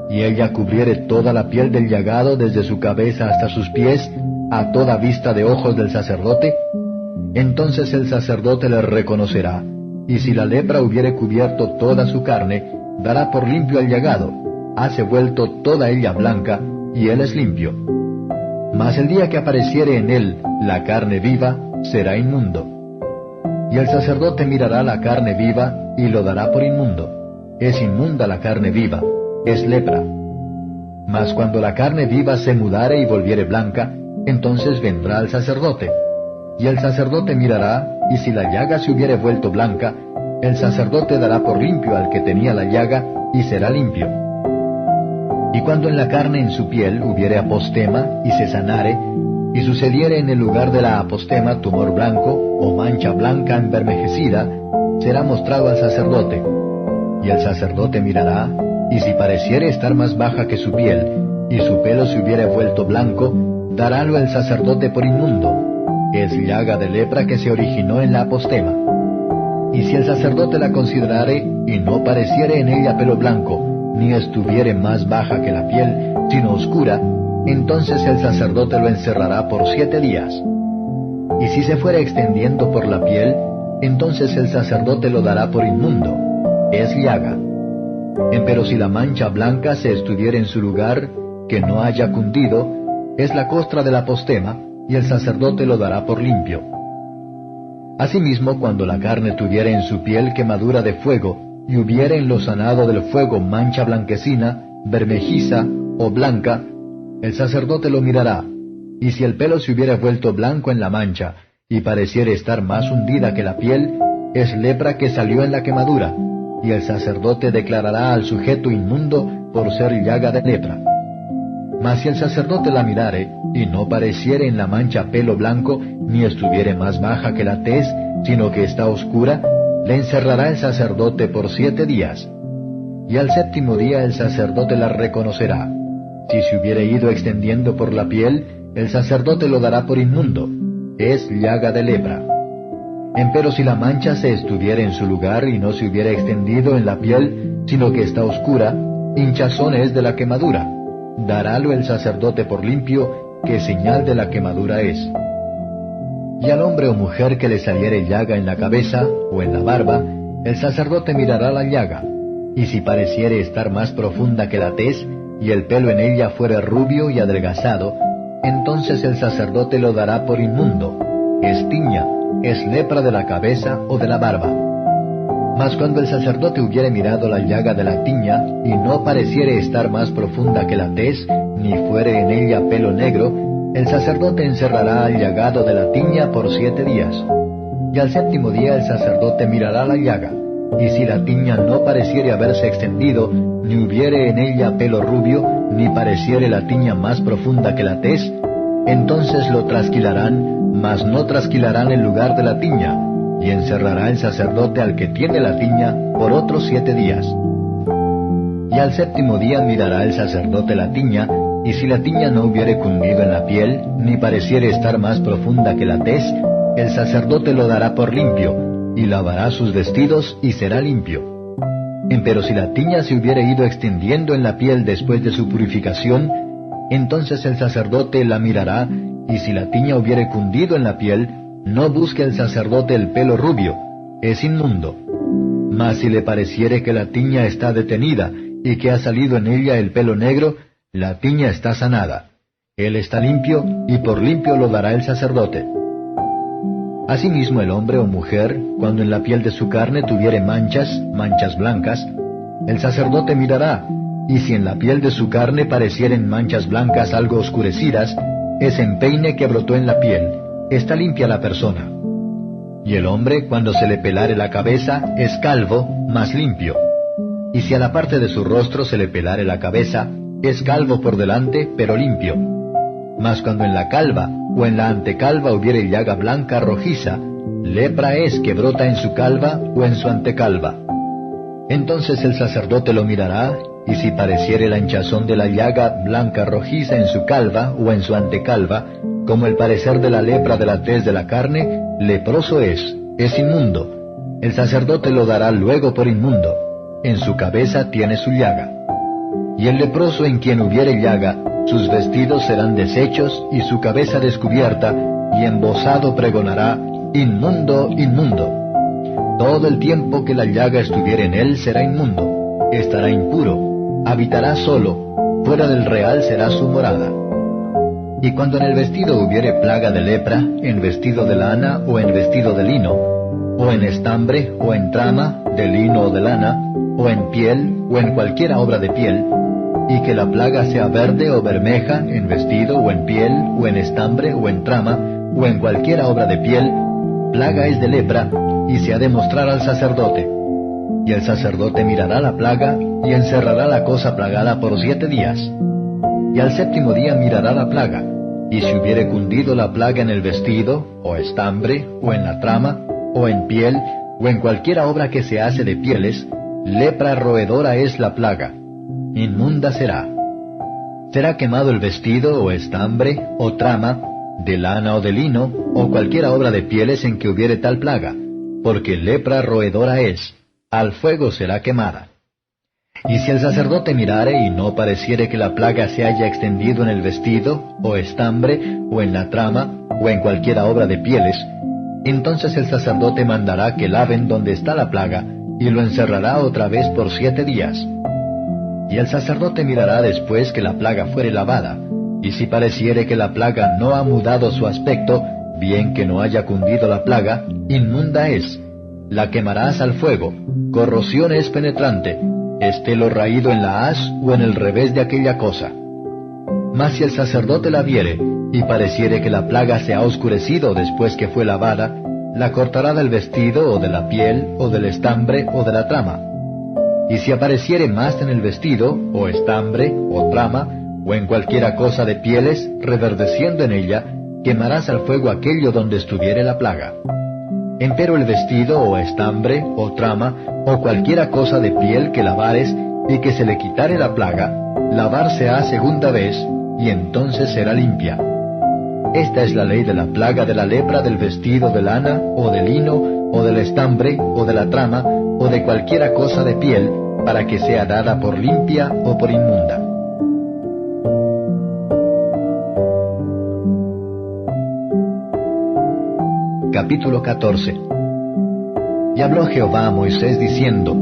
y ella cubriere toda la piel del llagado desde su cabeza hasta sus pies, a toda vista de ojos del sacerdote, entonces el sacerdote le reconocerá, y si la lepra hubiere cubierto toda su carne, dará por limpio al llagado, hace vuelto toda ella blanca, y él es limpio. Mas el día que apareciere en él la carne viva, será inmundo. Y el sacerdote mirará la carne viva, y lo dará por inmundo. Es inmunda la carne viva, es lepra. Mas cuando la carne viva se mudare y volviere blanca, entonces vendrá al sacerdote. Y el sacerdote mirará, y si la llaga se hubiere vuelto blanca, el sacerdote dará por limpio al que tenía la llaga, y será limpio. Y cuando en la carne en su piel hubiere apostema, y se sanare, y sucediere en el lugar de la apostema tumor blanco, o mancha blanca envermejecida, será mostrado al sacerdote. Y el sacerdote mirará, y si pareciere estar más baja que su piel, y su pelo se hubiere vuelto blanco, darálo el sacerdote por inmundo. Es llaga de lepra que se originó en la apostema. Y si el sacerdote la considerare, y no pareciere en ella pelo blanco, ni estuviere más baja que la piel, sino oscura, entonces el sacerdote lo encerrará por 7 días. Y si se fuere extendiendo por la piel, entonces el sacerdote lo dará por inmundo. Es llaga. Empero si la mancha blanca se estuviere en su lugar, que no haya cundido, es la costra de la apostema, y el sacerdote lo dará por limpio. Asimismo, cuando la carne tuviere en su piel quemadura de fuego, y hubiere en lo sanado del fuego mancha blanquecina, bermejiza o blanca, el sacerdote lo mirará, y si el pelo se hubiere vuelto blanco en la mancha, y pareciere estar más hundida que la piel, es lepra que salió en la quemadura, y el sacerdote declarará al sujeto inmundo por ser llaga de lepra. Mas si el sacerdote la mirare, y no pareciere en la mancha pelo blanco, ni estuviere más baja que la tez, sino que está oscura, le encerrará el sacerdote por 7 días. Y al 7º día el sacerdote la reconocerá. Si se hubiere ido extendiendo por la piel, el sacerdote lo dará por inmundo. Es llaga de lepra. Empero si la mancha se estuviere en su lugar y no se hubiere extendido en la piel, sino que está oscura, hinchazón es de la quemadura. Darálo el sacerdote por limpio, que señal de la quemadura es. Y al hombre o mujer que le saliere llaga en la cabeza o en la barba, el sacerdote mirará la llaga, y si pareciere estar más profunda que la tez, y el pelo en ella fuere rubio y adelgazado, entonces el sacerdote lo dará por inmundo. Es tiña, es lepra de la cabeza o de la barba. Mas cuando el sacerdote hubiere mirado la llaga de la tiña, y no pareciere estar más profunda que la tez, ni fuere en ella pelo negro, el sacerdote encerrará al llagado de la tiña por 7 días. Y al 7º día el sacerdote mirará la llaga, y si la tiña no pareciere haberse extendido, ni hubiere en ella pelo rubio, ni pareciere la tiña más profunda que la tez, entonces lo trasquilarán, mas no trasquilarán el lugar de la tiña, y encerrará el sacerdote al que tiene la tiña por otros 7 días. Y al 7º día mirará el sacerdote la tiña, y si la tiña no hubiere cundido en la piel, ni pareciere estar más profunda que la tez, el sacerdote lo dará por limpio, y lavará sus vestidos, y será limpio. Empero si la tiña se hubiere ido extendiendo en la piel después de su purificación, entonces el sacerdote la mirará, y si la tiña hubiere cundido en la piel, no busque el sacerdote el pelo rubio, es inmundo. Mas si le pareciere que la tiña está detenida, y que ha salido en ella el pelo negro, la tiña está sanada. Él está limpio, y por limpio lo dará el sacerdote. Asimismo el hombre o mujer, cuando en la piel de su carne tuviere manchas blancas, el sacerdote mirará, y si en la piel de su carne parecieren manchas blancas algo oscurecidas, es empeine que brotó en la piel, está limpia la persona. Y el hombre, cuando se le pelare la cabeza, es calvo, mas limpio. Y si a la parte de su rostro se le pelare la cabeza, es calvo por delante, pero limpio. Mas cuando en la calva o en la antecalva hubiere llaga blanca rojiza, lepra es que brota en su calva o en su antecalva. Entonces el sacerdote lo mirará, y si pareciere la hinchazón de la llaga blanca rojiza en su calva o en su antecalva, como el parecer de la lepra de la tez de la carne, leproso es inmundo. El sacerdote lo dará luego por inmundo. En su cabeza tiene su llaga. Y el leproso en quien hubiere llaga, sus vestidos serán deshechos y su cabeza descubierta, y embozado pregonará: inmundo, inmundo. Todo el tiempo que la llaga estuviere en él será inmundo, estará impuro, habitará solo, fuera del real será su morada. Y cuando en el vestido hubiere plaga de lepra, en vestido de lana o en vestido de lino, o en estambre o en trama, de lino o de lana, o en piel o en cualquiera obra de piel, y que la plaga sea verde o bermeja, en vestido o en piel o en estambre o en trama, o en cualquiera obra de piel, plaga es de lepra, y se ha de mostrar al sacerdote. Y el sacerdote mirará la plaga, y encerrará la cosa plagada por 7 días. Y al 7º día mirará la plaga, y si hubiere cundido la plaga en el vestido, o estambre, o en la trama, o en piel, o en cualquiera obra que se hace de pieles, lepra roedora es la plaga. Inmunda será. Será quemado el vestido, o estambre, o trama, de lana o de lino, o cualquiera obra de pieles en que hubiere tal plaga, porque lepra roedora es, al fuego será quemada. Y si el sacerdote mirare y no pareciere que la plaga se haya extendido en el vestido, o estambre, o en la trama, o en cualquiera obra de pieles, entonces el sacerdote mandará que laven donde está la plaga, y lo encerrará otra vez por 7 días. Y el sacerdote mirará después que la plaga fuere lavada, y si pareciere que la plaga no ha mudado su aspecto, bien que no haya cundido la plaga, inmunda es. La quemarás al fuego, corrosión es penetrante, esté lo raído en la haz o en el revés de aquella cosa. Mas si el sacerdote la viere, y pareciere que la plaga se ha oscurecido después que fue lavada, la cortará del vestido, o de la piel, o del estambre, o de la trama. Y si apareciere más en el vestido, o estambre, o trama, o en cualquiera cosa de pieles, reverdeciendo en ella, quemarás al fuego aquello donde estuviere la plaga. Empero el vestido, o estambre, o trama, o cualquiera cosa de piel que lavares, y que se le quitare la plaga, lavarse ha 2ª vez, y entonces será limpia. Esta es la ley de la plaga de la lepra del vestido de lana, o de lino, o del estambre, o de la trama, o de cualquiera cosa de piel, para que sea dada por limpia o por inmunda. Capítulo 14. Y habló Jehová a Moisés diciendo: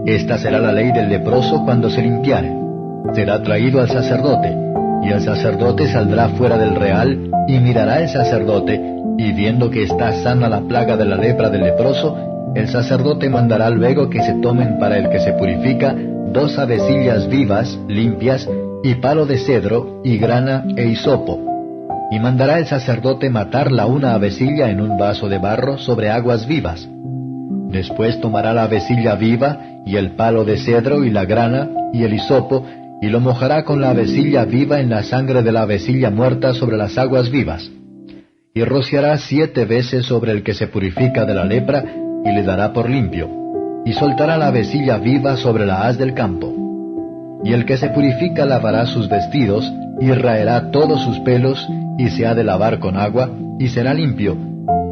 Esta será la ley del leproso cuando se limpiare. Será traído al sacerdote, y el sacerdote saldrá fuera del real, y mirará el sacerdote, y viendo que está sana la plaga de la lepra del leproso, el sacerdote mandará luego que se tomen para el que se purifica 2 avecillas vivas, limpias, y palo de cedro, y grana, e hisopo. Y mandará el sacerdote matar la una avecilla en un vaso de barro sobre aguas vivas. Después tomará la avecilla viva, y el palo de cedro, y la grana, y el hisopo, y lo mojará con la avecilla viva en la sangre de la avecilla muerta sobre las aguas vivas. Y rociará 7 veces sobre el que se purifica de la lepra, y le dará por limpio. Y soltará la avecilla viva sobre la haz del campo. Y el que se purifica lavará sus vestidos, y raerá todos sus pelos, y se ha de lavar con agua, y será limpio.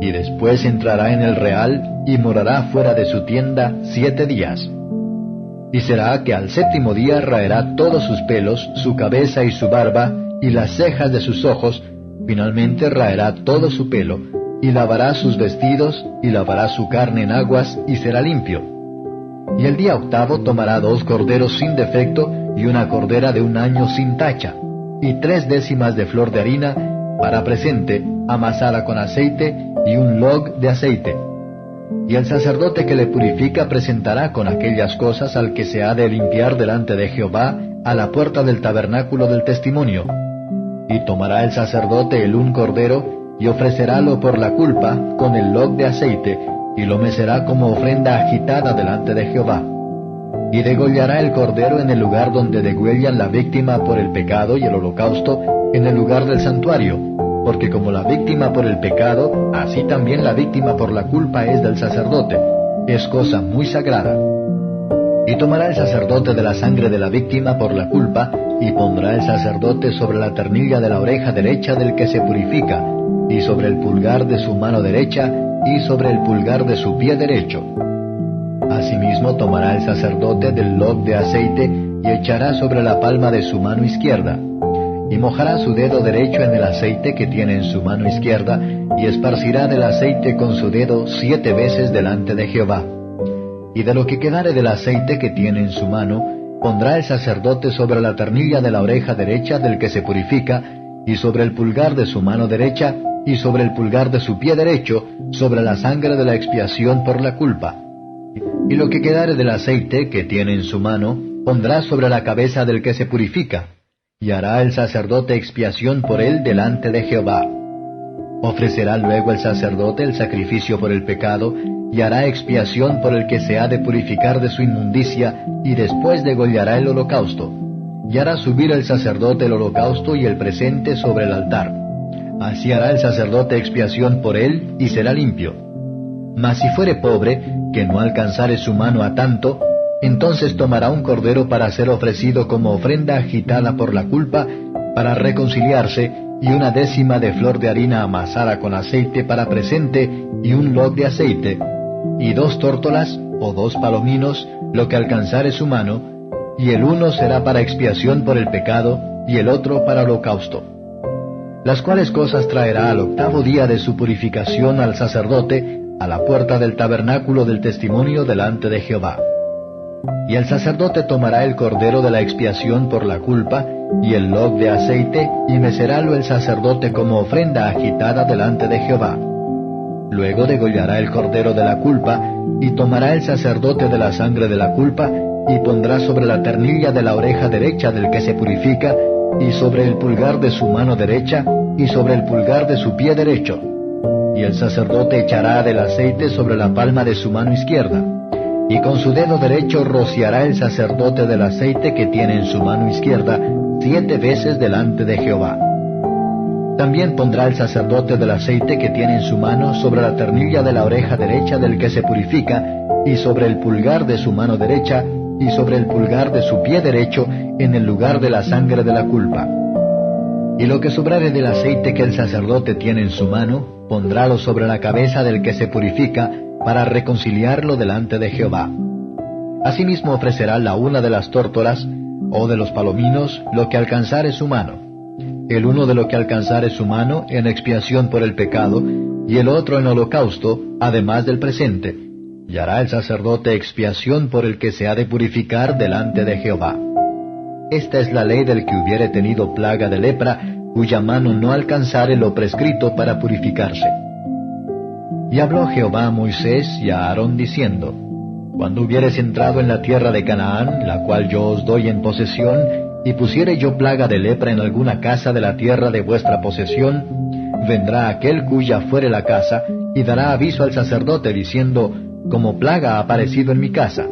Y después entrará en el real, y morará fuera de su tienda 7 días. Y será que al 7º día raerá todos sus pelos, su cabeza y su barba, y las cejas de sus ojos, finalmente raerá todo su pelo, y lavará sus vestidos, y lavará su carne en aguas, y será limpio. Y el día 8º tomará 2 corderos sin defecto, y una cordera de 1 año sin tacha, y 3 décimas de flor de harina, para presente, amasada con aceite, y un log de aceite. Y el sacerdote que le purifica presentará con aquellas cosas al que se ha de limpiar delante de Jehová, a la puerta del tabernáculo del testimonio. Y tomará el sacerdote el un cordero, y ofrecerálo por la culpa, con el log de aceite, y lo mecerá como ofrenda agitada delante de Jehová. Y degollará el cordero en el lugar donde degüellan la víctima por el pecado y el holocausto, en el lugar del santuario, porque como la víctima por el pecado, así también la víctima por la culpa es del sacerdote. Es cosa muy sagrada. Y tomará el sacerdote de la sangre de la víctima por la culpa, y pondrá el sacerdote sobre la ternilla de la oreja derecha del que se purifica, y sobre el pulgar de su mano derecha, y sobre el pulgar de su pie derecho. Asimismo tomará el sacerdote del log de aceite, y echará sobre la palma de su mano izquierda, y mojará su dedo derecho en el aceite que tiene en su mano izquierda, y esparcirá del aceite con su dedo 7 veces delante de Jehová. Y de lo que quedare del aceite que tiene en su mano, pondrá el sacerdote sobre la ternilla de la oreja derecha del que se purifica, y sobre el pulgar de su mano derecha, y sobre el pulgar de su pie derecho, sobre la sangre de la expiación por la culpa. Y lo que quedare del aceite que tiene en su mano, pondrá sobre la cabeza del que se purifica, y hará el sacerdote expiación por él delante de Jehová. Ofrecerá luego el sacerdote el sacrificio por el pecado, y hará expiación por el que se ha de purificar de su inmundicia, y después degollará el holocausto. Y hará subir el sacerdote el holocausto y el presente sobre el altar. Así hará el sacerdote expiación por él, y será limpio. Mas si fuere pobre, que no alcanzare su mano a tanto, entonces tomará un cordero para ser ofrecido como ofrenda agitada por la culpa, para reconciliarse, y 1/10 de flor de harina amasada con aceite para presente, y un log de aceite, y 2 tórtolas, o 2 palominos, lo que alcanzare su mano, y el uno será para expiación por el pecado, y el otro para holocausto. Las cuales cosas traerá al 8º día de su purificación al sacerdote, a la puerta del tabernáculo del testimonio delante de Jehová. Y el sacerdote tomará el cordero de la expiación por la culpa, y el log de aceite, y mecerálo el sacerdote como ofrenda agitada delante de Jehová. Luego degollará el cordero de la culpa, y tomará el sacerdote de la sangre de la culpa, y pondrá sobre la ternilla de la oreja derecha del que se purifica, y sobre el pulgar de su mano derecha, y sobre el pulgar de su pie derecho. Y el sacerdote echará del aceite sobre la palma de su mano izquierda, y con su dedo derecho rociará el sacerdote del aceite que tiene en su mano izquierda 7 veces delante de Jehová. También pondrá el sacerdote del aceite que tiene en su mano sobre la ternilla de la oreja derecha del que se purifica, y sobre el pulgar de su mano derecha, y sobre el pulgar de su pie derecho, en el lugar de la sangre de la culpa. Y lo que sobrare del aceite que el sacerdote tiene en su mano, pondrálo sobre la cabeza del que se purifica, para reconciliarlo delante de Jehová. Asimismo ofrecerá la una de las tórtolas, o de los palominos, lo que alcanzare su mano. El uno de lo que alcanzare su mano en expiación por el pecado, y el otro en holocausto, además del presente. Y hará el sacerdote expiación por el que se ha de purificar delante de Jehová. Esta es la ley del que hubiere tenido plaga de lepra, cuya mano no alcanzare lo prescrito para purificarse. Y habló Jehová a Moisés y a Aarón diciendo: Cuando hubieres entrado en la tierra de Canaán, la cual yo os doy en posesión, y pusiere yo plaga de lepra en alguna casa de la tierra de vuestra posesión, vendrá aquel cuya fuere la casa, y dará aviso al sacerdote diciendo: Como plaga ha aparecido en mi casa.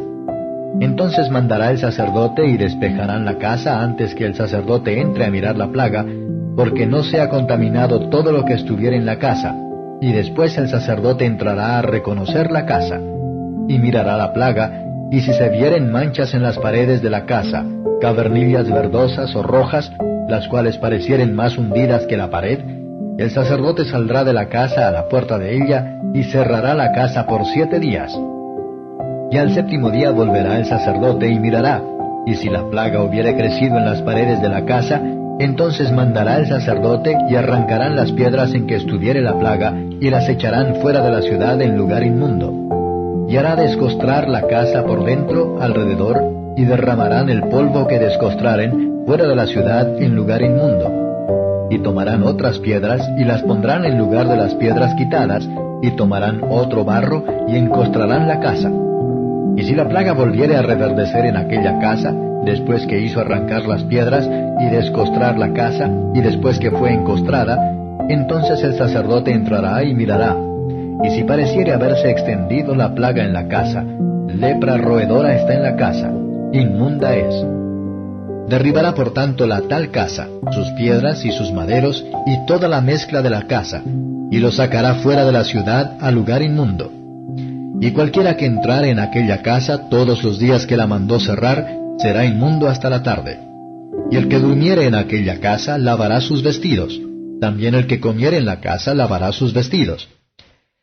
Entonces mandará el sacerdote y despejarán la casa antes que el sacerdote entre a mirar la plaga, porque no sea contaminado todo lo que estuviera en la casa. Y después el sacerdote entrará a reconocer la casa, y mirará la plaga, y si se vieren manchas en las paredes de la casa, cavernillas verdosas o rojas, las cuales parecieren más hundidas que la pared, el sacerdote saldrá de la casa a la puerta de ella, y cerrará la casa por 7 días. Y al 7º día volverá el sacerdote y mirará, y si la plaga hubiere crecido en las paredes de la casa, entonces mandará el sacerdote y arrancarán las piedras en que estuviere la plaga, y las echarán fuera de la ciudad en lugar inmundo. Y hará descostrar la casa por dentro, alrededor, y derramarán el polvo que descostraren fuera de la ciudad en lugar inmundo. Y tomarán otras piedras, y las pondrán en lugar de las piedras quitadas, y tomarán otro barro, y encostrarán la casa. Y si la plaga volviere a reverdecer en aquella casa, después que hizo arrancar las piedras, y descostrar la casa, y después que fue encostrada, entonces el sacerdote entrará y mirará. Y si pareciere haberse extendido la plaga en la casa, lepra roedora está en la casa, inmunda es. Derribará por tanto la tal casa, sus piedras y sus maderos, y toda la mezcla de la casa, y lo sacará fuera de la ciudad a lugar inmundo. Y cualquiera que entrare en aquella casa todos los días que la mandó cerrar, será inmundo hasta la tarde. Y el que durmiere en aquella casa lavará sus vestidos, también el que comiere en la casa lavará sus vestidos.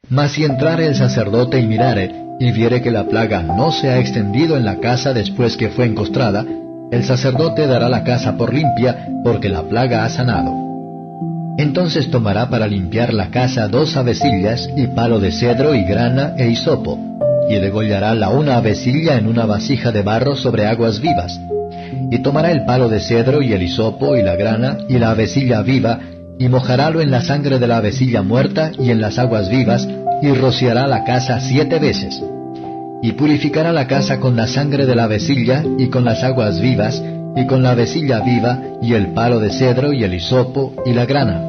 Mas si entrare el sacerdote y mirare, y viere que la plaga no se ha extendido en la casa después que fue encostrada, el sacerdote dará la casa por limpia, porque la plaga ha sanado. Entonces tomará para limpiar la casa 2 avecillas, y palo de cedro, y grana, e hisopo, y degollará la una avecilla en una vasija de barro sobre aguas vivas. Y tomará el palo de cedro, y el hisopo, y la grana, y la avecilla viva, y mojarálo en la sangre de la avecilla muerta, y en las aguas vivas, y rociará la casa 7 veces. Y purificará la casa con la sangre de la avecilla, y con las aguas vivas, y con la avecilla viva, y el palo de cedro, y el hisopo, y la grana.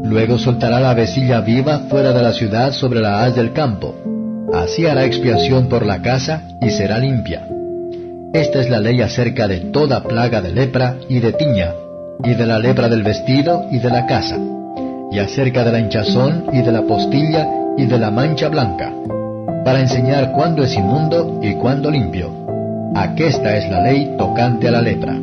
Luego soltará la avecilla viva fuera de la ciudad sobre la haz del campo. Así hará expiación por la casa, y será limpia. Esta es la ley acerca de toda plaga de lepra y de tiña, y de la lepra del vestido y de la casa, y acerca de la hinchazón y de la postilla y de la mancha blanca, para enseñar cuándo es inmundo y cuándo limpio. Aquesta es la ley tocante a la lepra.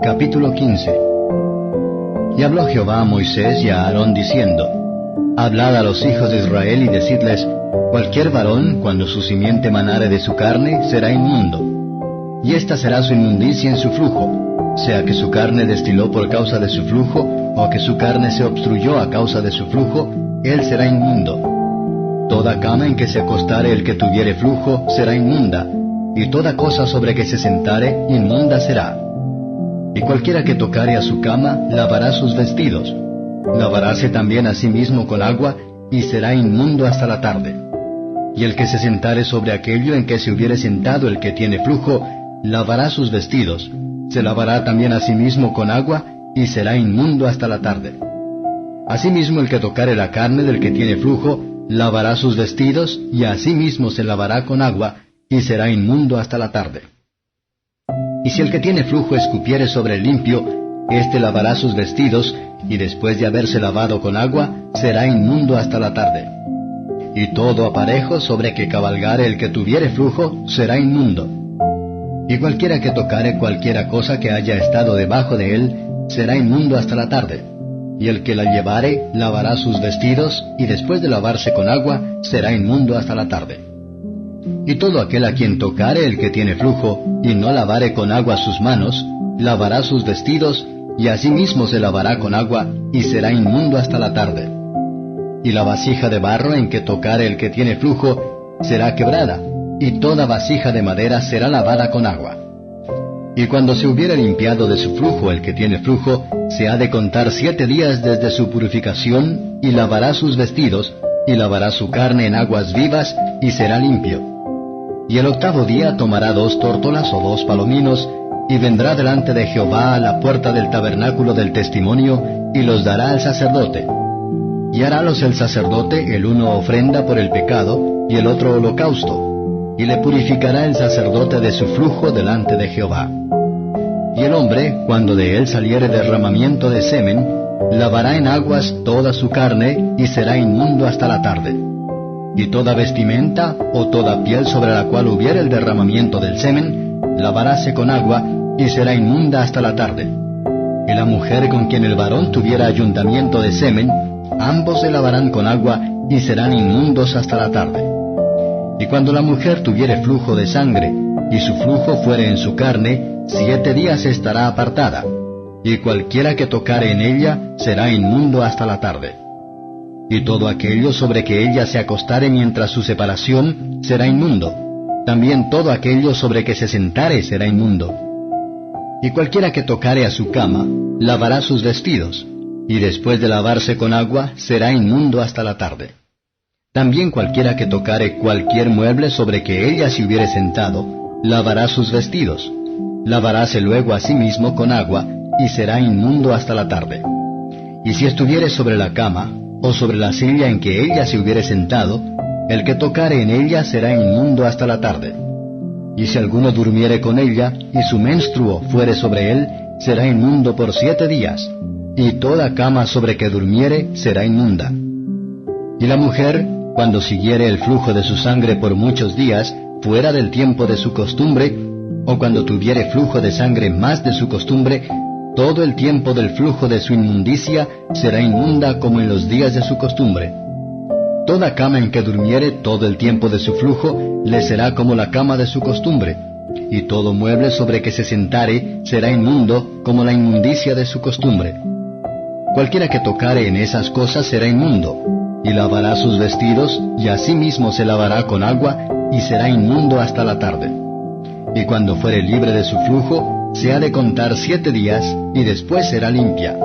Capítulo 15. Y habló Jehová a Moisés y a Aarón diciendo: Hablad a los hijos de Israel y decidles: Cualquier varón, cuando su simiente manare de su carne, será inmundo. Y esta será su inmundicia en su flujo, sea que su carne destiló por causa de su flujo, o que su carne se obstruyó a causa de su flujo, él será inmundo. Toda cama en que se acostare el que tuviere flujo será inmunda, y toda cosa sobre que se sentare inmunda será. Y cualquiera que tocare a su cama lavará sus vestidos. Lavaráse también a sí mismo con agua, y será inmundo hasta la tarde. Y el que se sentare sobre aquello en que se hubiere sentado el que tiene flujo, lavará sus vestidos, se lavará también a sí mismo con agua, y será inmundo hasta la tarde. Asimismo el que tocare la carne del que tiene flujo, lavará sus vestidos, y a sí mismo se lavará con agua, y será inmundo hasta la tarde. Y si el que tiene flujo escupiere sobre el limpio, éste lavará sus vestidos, y después de haberse lavado con agua, será inmundo hasta la tarde. Y todo aparejo sobre que cabalgare el que tuviere flujo, será inmundo. Y cualquiera que tocare cualquiera cosa que haya estado debajo de él, será inmundo hasta la tarde. Y el que la llevare, lavará sus vestidos, y después de lavarse con agua, será inmundo hasta la tarde. Y todo aquel a quien tocare el que tiene flujo, y no lavare con agua sus manos, lavará sus vestidos, y asimismo se lavará con agua, y será inmundo hasta la tarde. Y la vasija de barro en que tocare el que tiene flujo, será quebrada, y toda vasija de madera será lavada con agua. Y cuando se hubiere limpiado de su flujo el que tiene flujo, se ha de contar 7 días desde su purificación, y lavará sus vestidos, y lavará su carne en aguas vivas, y será limpio. Y el 8º día tomará 2 tórtolas o 2 palominos, y vendrá delante de Jehová a la puerta del tabernáculo del testimonio, y los dará al sacerdote. Y harálos el sacerdote, el uno ofrenda por el pecado, y el otro holocausto, y le purificará el sacerdote de su flujo delante de Jehová. Y el hombre, cuando de él saliere derramamiento de semen, lavará en aguas toda su carne, y será inmundo hasta la tarde. Y toda vestimenta, o toda piel sobre la cual hubiere el derramamiento del semen, lavaráse con agua, y será inmunda hasta la tarde. Y la mujer con quien el varón tuviera ayuntamiento de semen, ambos se lavarán con agua, y serán inmundos hasta la tarde. Y cuando la mujer tuviere flujo de sangre, y su flujo fuere en su carne, 7 días estará apartada, y cualquiera que tocare en ella será inmundo hasta la tarde. Y todo aquello sobre que ella se acostare mientras su separación será inmundo, también todo aquello sobre que se sentare será inmundo. Y cualquiera que tocare a su cama, lavará sus vestidos, y después de lavarse con agua será inmundo hasta la tarde. También cualquiera que tocare cualquier mueble sobre que ella se hubiere sentado, lavará sus vestidos, lavaráse luego a sí mismo con agua, y será inmundo hasta la tarde. Y si estuviere sobre la cama, o sobre la silla en que ella se hubiere sentado, El que tocare en ella será inmundo hasta la tarde. Y si alguno durmiere con ella, y su menstruo fuere sobre él, será inmundo por 7 días, y toda cama sobre que durmiere será inmunda. Y la mujer, cuando siguiere el flujo de su sangre por muchos días, fuera del tiempo de su costumbre, o cuando tuviere flujo de sangre más de su costumbre, todo el tiempo del flujo de su inmundicia será inmunda como en los días de su costumbre. Toda cama en que durmiere todo el tiempo de su flujo le será como la cama de su costumbre, y todo mueble sobre que se sentare será inmundo como la inmundicia de su costumbre. Cualquiera que tocare en esas cosas será inmundo, y lavará sus vestidos, y asimismo se lavará con agua, y será inmundo hasta la tarde. Y cuando fuere libre de su flujo, se ha de contar 7 días, y después será limpia.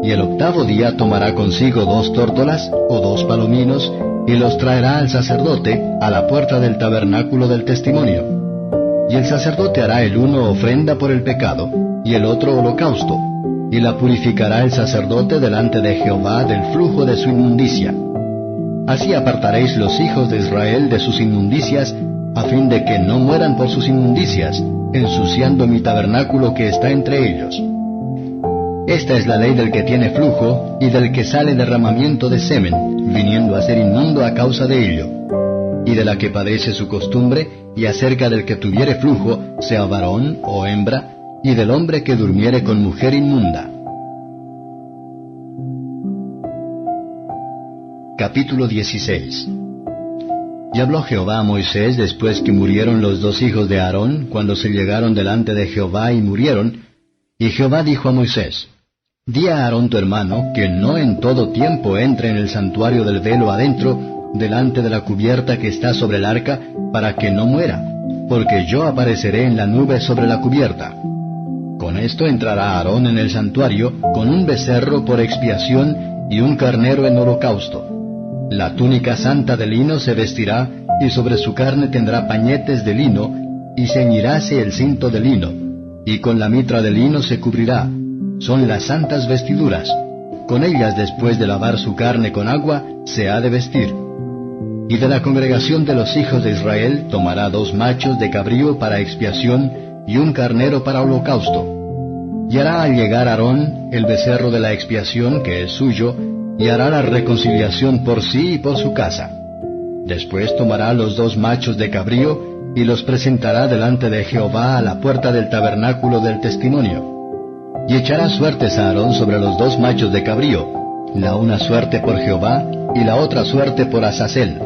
Y el 8º día tomará consigo 2 tórtolas o 2 palominos, y los traerá al sacerdote a la puerta del tabernáculo del testimonio. Y el sacerdote hará el uno ofrenda por el pecado, y el otro holocausto, y la purificará el sacerdote delante de Jehová del flujo de su inmundicia. Así apartaréis los hijos de Israel de sus inmundicias, a fin de que no mueran por sus inmundicias, ensuciando mi tabernáculo que está entre ellos. Esta es la ley del que tiene flujo, y del que sale derramamiento de semen, viniendo a ser inmundo a causa de ello, y de la que padece su costumbre, y acerca del que tuviere flujo, sea varón o hembra, y del hombre que durmiere con mujer inmunda. Capítulo 16. Y habló Jehová a Moisés después que murieron los 2 hijos de Aarón, cuando se llegaron delante de Jehová y murieron, y Jehová dijo a Moisés: Di a Aarón tu hermano que no en todo tiempo entre en el santuario del velo adentro, delante de la cubierta que está sobre el arca, para que no muera, porque yo apareceré en la nube sobre la cubierta. Con esto entrará Aarón en el santuario, con un becerro por expiación y un carnero en holocausto. La túnica santa de lino se vestirá, y sobre su carne tendrá pañetes de lino, y ceñiráse el cinto de lino, y con la mitra de lino se cubrirá. Son las santas vestiduras. Con ellas, después de lavar su carne con agua, se ha de vestir. Y de la congregación de los hijos de Israel tomará 2 machos de cabrío para expiación, y un carnero para holocausto. Y hará al llegar Aarón el becerro de la expiación, que es suyo, y hará la reconciliación por sí y por su casa. Después tomará los 2 machos de cabrío, y los presentará delante de Jehová a la puerta del tabernáculo del testimonio. Y echará suertes a Aarón sobre los 2 machos de cabrío, la una suerte por Jehová, y la otra suerte por Azazel.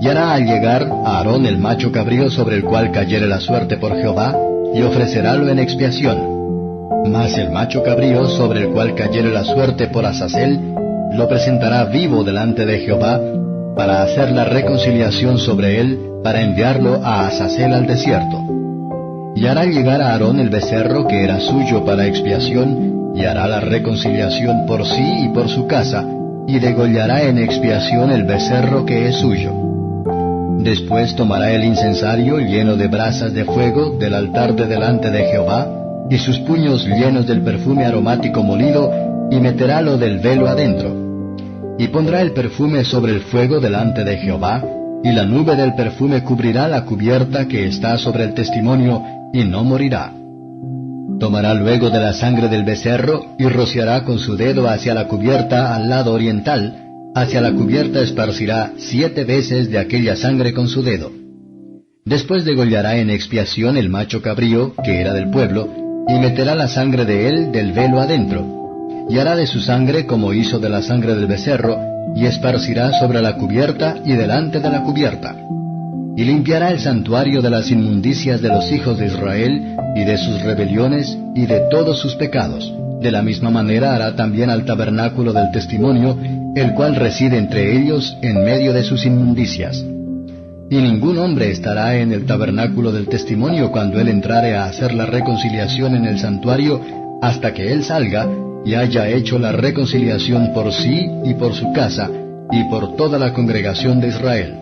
Y hará al llegar a Aarón el macho cabrío sobre el cual cayere la suerte por Jehová, y ofrecerálo en expiación. Mas el macho cabrío sobre el cual cayere la suerte por Azazel, lo presentará vivo delante de Jehová, para hacer la reconciliación sobre él, para enviarlo a Azazel al desierto. Y hará llegar a Aarón el becerro que era suyo para expiación, y hará la reconciliación por sí y por su casa, y degollará en expiación el becerro que es suyo. Después tomará el incensario lleno de brasas de fuego del altar de delante de Jehová, y sus puños llenos del perfume aromático molido, y meterálo del velo adentro. Y pondrá el perfume sobre el fuego delante de Jehová, y la nube del perfume cubrirá la cubierta que está sobre el testimonio, y no morirá. Tomará luego de la sangre del becerro, y rociará con su dedo hacia la cubierta al lado oriental, hacia la cubierta esparcirá 7 veces de aquella sangre con su dedo. Después degollará en expiación el macho cabrío, que era del pueblo, y meterá la sangre de él del velo adentro, y hará de su sangre como hizo de la sangre del becerro, y esparcirá sobre la cubierta y delante de la cubierta. Y limpiará el santuario de las inmundicias de los hijos de Israel, y de sus rebeliones, y de todos sus pecados. De la misma manera hará también al tabernáculo del testimonio, el cual reside entre ellos en medio de sus inmundicias. Y ningún hombre estará en el tabernáculo del testimonio cuando él entrare a hacer la reconciliación en el santuario, hasta que él salga, y haya hecho la reconciliación por sí y por su casa, y por toda la congregación de Israel.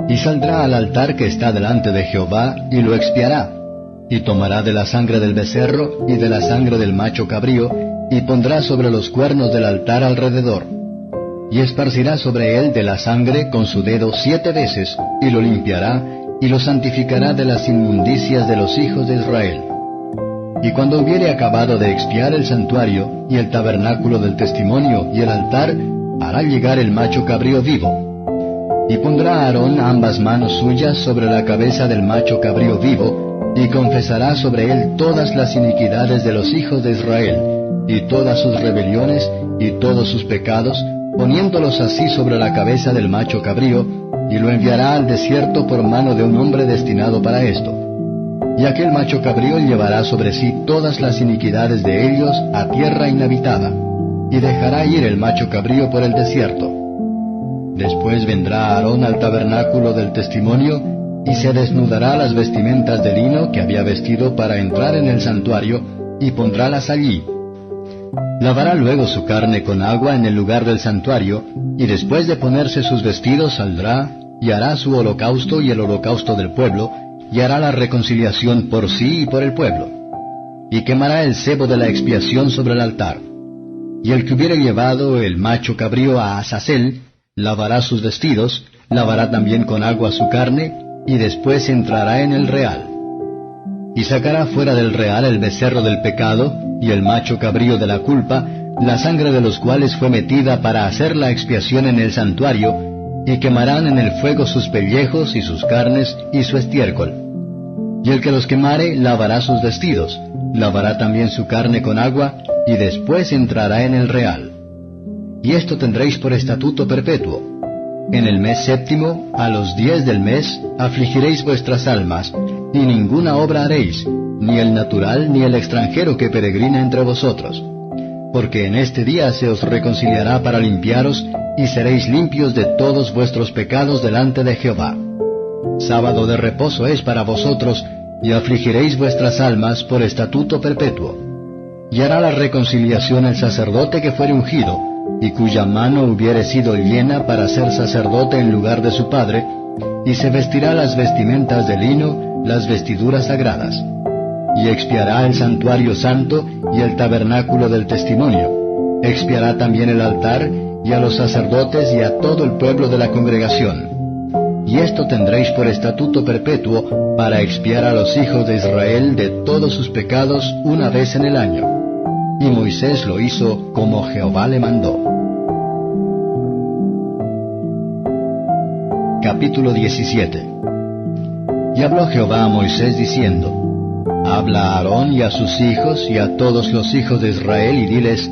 Y saldrá al altar que está delante de Jehová, y lo expiará, y tomará de la sangre del becerro, y de la sangre del macho cabrío, y pondrá sobre los cuernos del altar alrededor. y esparcirá sobre él de la sangre con su dedo 7 veces, y lo limpiará, y lo santificará de las inmundicias de los hijos de Israel. Y cuando hubiere acabado de expiar el santuario, y el tabernáculo del testimonio, y el altar, hará llegar el macho cabrío vivo. Y pondrá Aarón ambas manos suyas sobre la cabeza del macho cabrío vivo, y confesará sobre él todas las iniquidades de los hijos de Israel, y todas sus rebeliones, y todos sus pecados, poniéndolos así sobre la cabeza del macho cabrío, y lo enviará al desierto por mano de un hombre destinado para esto. Y aquel macho cabrío llevará sobre sí todas las iniquidades de ellos a tierra inhabitada, y dejará ir el macho cabrío por el desierto. Después vendrá Aarón al tabernáculo del testimonio, y se desnudará las vestimentas de lino que había vestido para entrar en el santuario, y pondrálas allí. Lavará luego su carne con agua en el lugar del santuario, y después de ponerse sus vestidos saldrá, y hará su holocausto y el holocausto del pueblo, y hará la reconciliación por sí y por el pueblo. Y quemará el sebo de la expiación sobre el altar. Y el que hubiere llevado el macho cabrío a Azazel, lavará sus vestidos, lavará también con agua su carne, y después entrará en el real. Y sacará fuera del real el becerro del pecado, y el macho cabrío de la culpa, la sangre de los cuales fue metida para hacer la expiación en el santuario, y quemarán en el fuego sus pellejos y sus carnes y su estiércol. Y el que los quemare lavará sus vestidos, lavará también su carne con agua, y después entrará en el real. Y esto tendréis por estatuto perpetuo. En el mes séptimo, a los 10 del mes, afligiréis vuestras almas, y ninguna obra haréis, ni el natural ni el extranjero que peregrina entre vosotros. Porque en este día se os reconciliará para limpiaros, y seréis limpios de todos vuestros pecados delante de Jehová. Sábado de reposo es para vosotros, y afligiréis vuestras almas por estatuto perpetuo. Y hará la reconciliación el sacerdote que fuere ungido, y cuya mano hubiere sido llena para ser sacerdote en lugar de su padre, y se vestirá las vestimentas de lino, las vestiduras sagradas. Y expiará el santuario santo y el tabernáculo del testimonio. Expiará también el altar, y a los sacerdotes y a todo el pueblo de la congregación. Y esto tendréis por estatuto perpetuo para expiar a los hijos de Israel de todos sus pecados una vez en el año. Y Moisés lo hizo como Jehová le mandó. Capítulo 17. Y habló Jehová a Moisés diciendo: Habla a Aarón y a sus hijos y a todos los hijos de Israel y diles: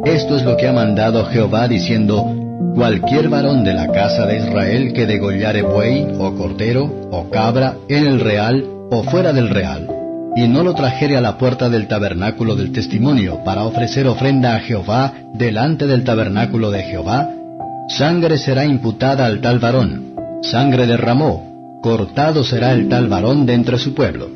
Esto es lo que ha mandado Jehová diciendo: Cualquier varón de la casa de Israel que degollare buey, o cordero, o cabra, en el real, o fuera del real, y no lo trajere a la puerta del tabernáculo del testimonio para ofrecer ofrenda a Jehová delante del tabernáculo de Jehová, sangre será imputada al tal varón, sangre derramó, cortado será el tal varón de entre su pueblo,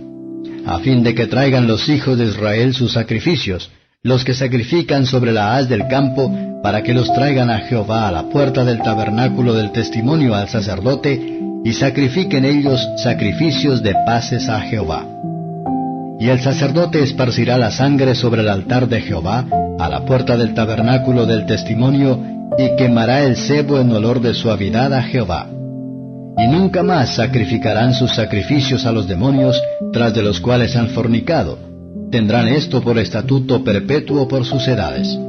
a fin de que traigan los hijos de Israel sus sacrificios, los que sacrifican sobre la haz del campo, para que los traigan a Jehová a la puerta del tabernáculo del testimonio al sacerdote, y sacrifiquen ellos sacrificios de paces a Jehová. Y el sacerdote esparcirá la sangre sobre el altar de Jehová, a la puerta del tabernáculo del testimonio, y quemará el sebo en olor de suavidad a Jehová. Y nunca más sacrificarán sus sacrificios a los demonios, tras de los cuales han fornicado. Tendrán esto por estatuto perpetuo por sus edades.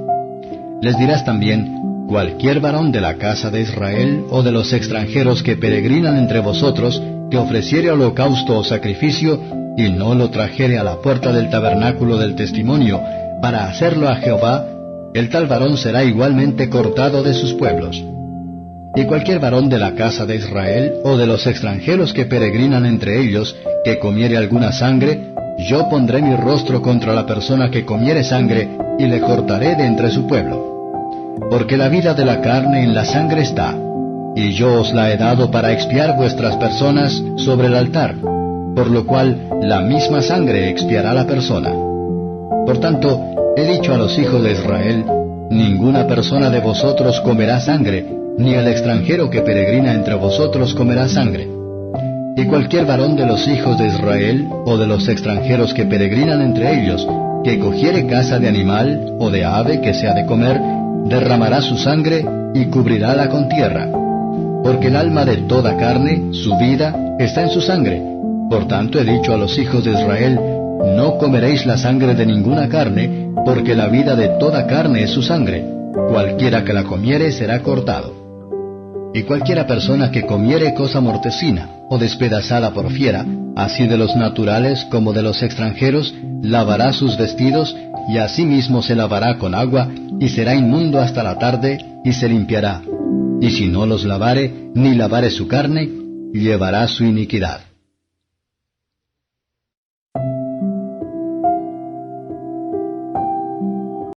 Les dirás también: cualquier varón de la casa de Israel o de los extranjeros que peregrinan entre vosotros, que ofreciere holocausto o sacrificio, y no lo trajere a la puerta del tabernáculo del testimonio, para hacerlo a Jehová, el tal varón será igualmente cortado de sus pueblos. Y cualquier varón de la casa de Israel, o de los extranjeros que peregrinan entre ellos, que comiere alguna sangre, yo pondré mi rostro contra la persona que comiere sangre, y le cortaré de entre su pueblo. Porque la vida de la carne en la sangre está, y yo os la he dado para expiar vuestras personas sobre el altar, por lo cual la misma sangre expiará la persona. Por tanto, he dicho a los hijos de Israel: ninguna persona de vosotros comerá sangre, ni el extranjero que peregrina entre vosotros comerá sangre. Y cualquier varón de los hijos de Israel, o de los extranjeros que peregrinan entre ellos, que cogiere caza de animal, o de ave que sea de comer, derramará su sangre y cubrirála con tierra. Porque el alma de toda carne, su vida, está en su sangre. Por tanto he dicho a los hijos de Israel, no comeréis la sangre de ninguna carne, porque la vida de toda carne es su sangre. Cualquiera que la comiere será cortado. Y cualquiera persona que comiere cosa mortecina, o despedazada por fiera, así de los naturales como de los extranjeros, lavará sus vestidos, y asimismo se lavará con agua, y será inmundo hasta la tarde, y se limpiará. Y si no los lavare, ni lavare su carne, llevará su iniquidad.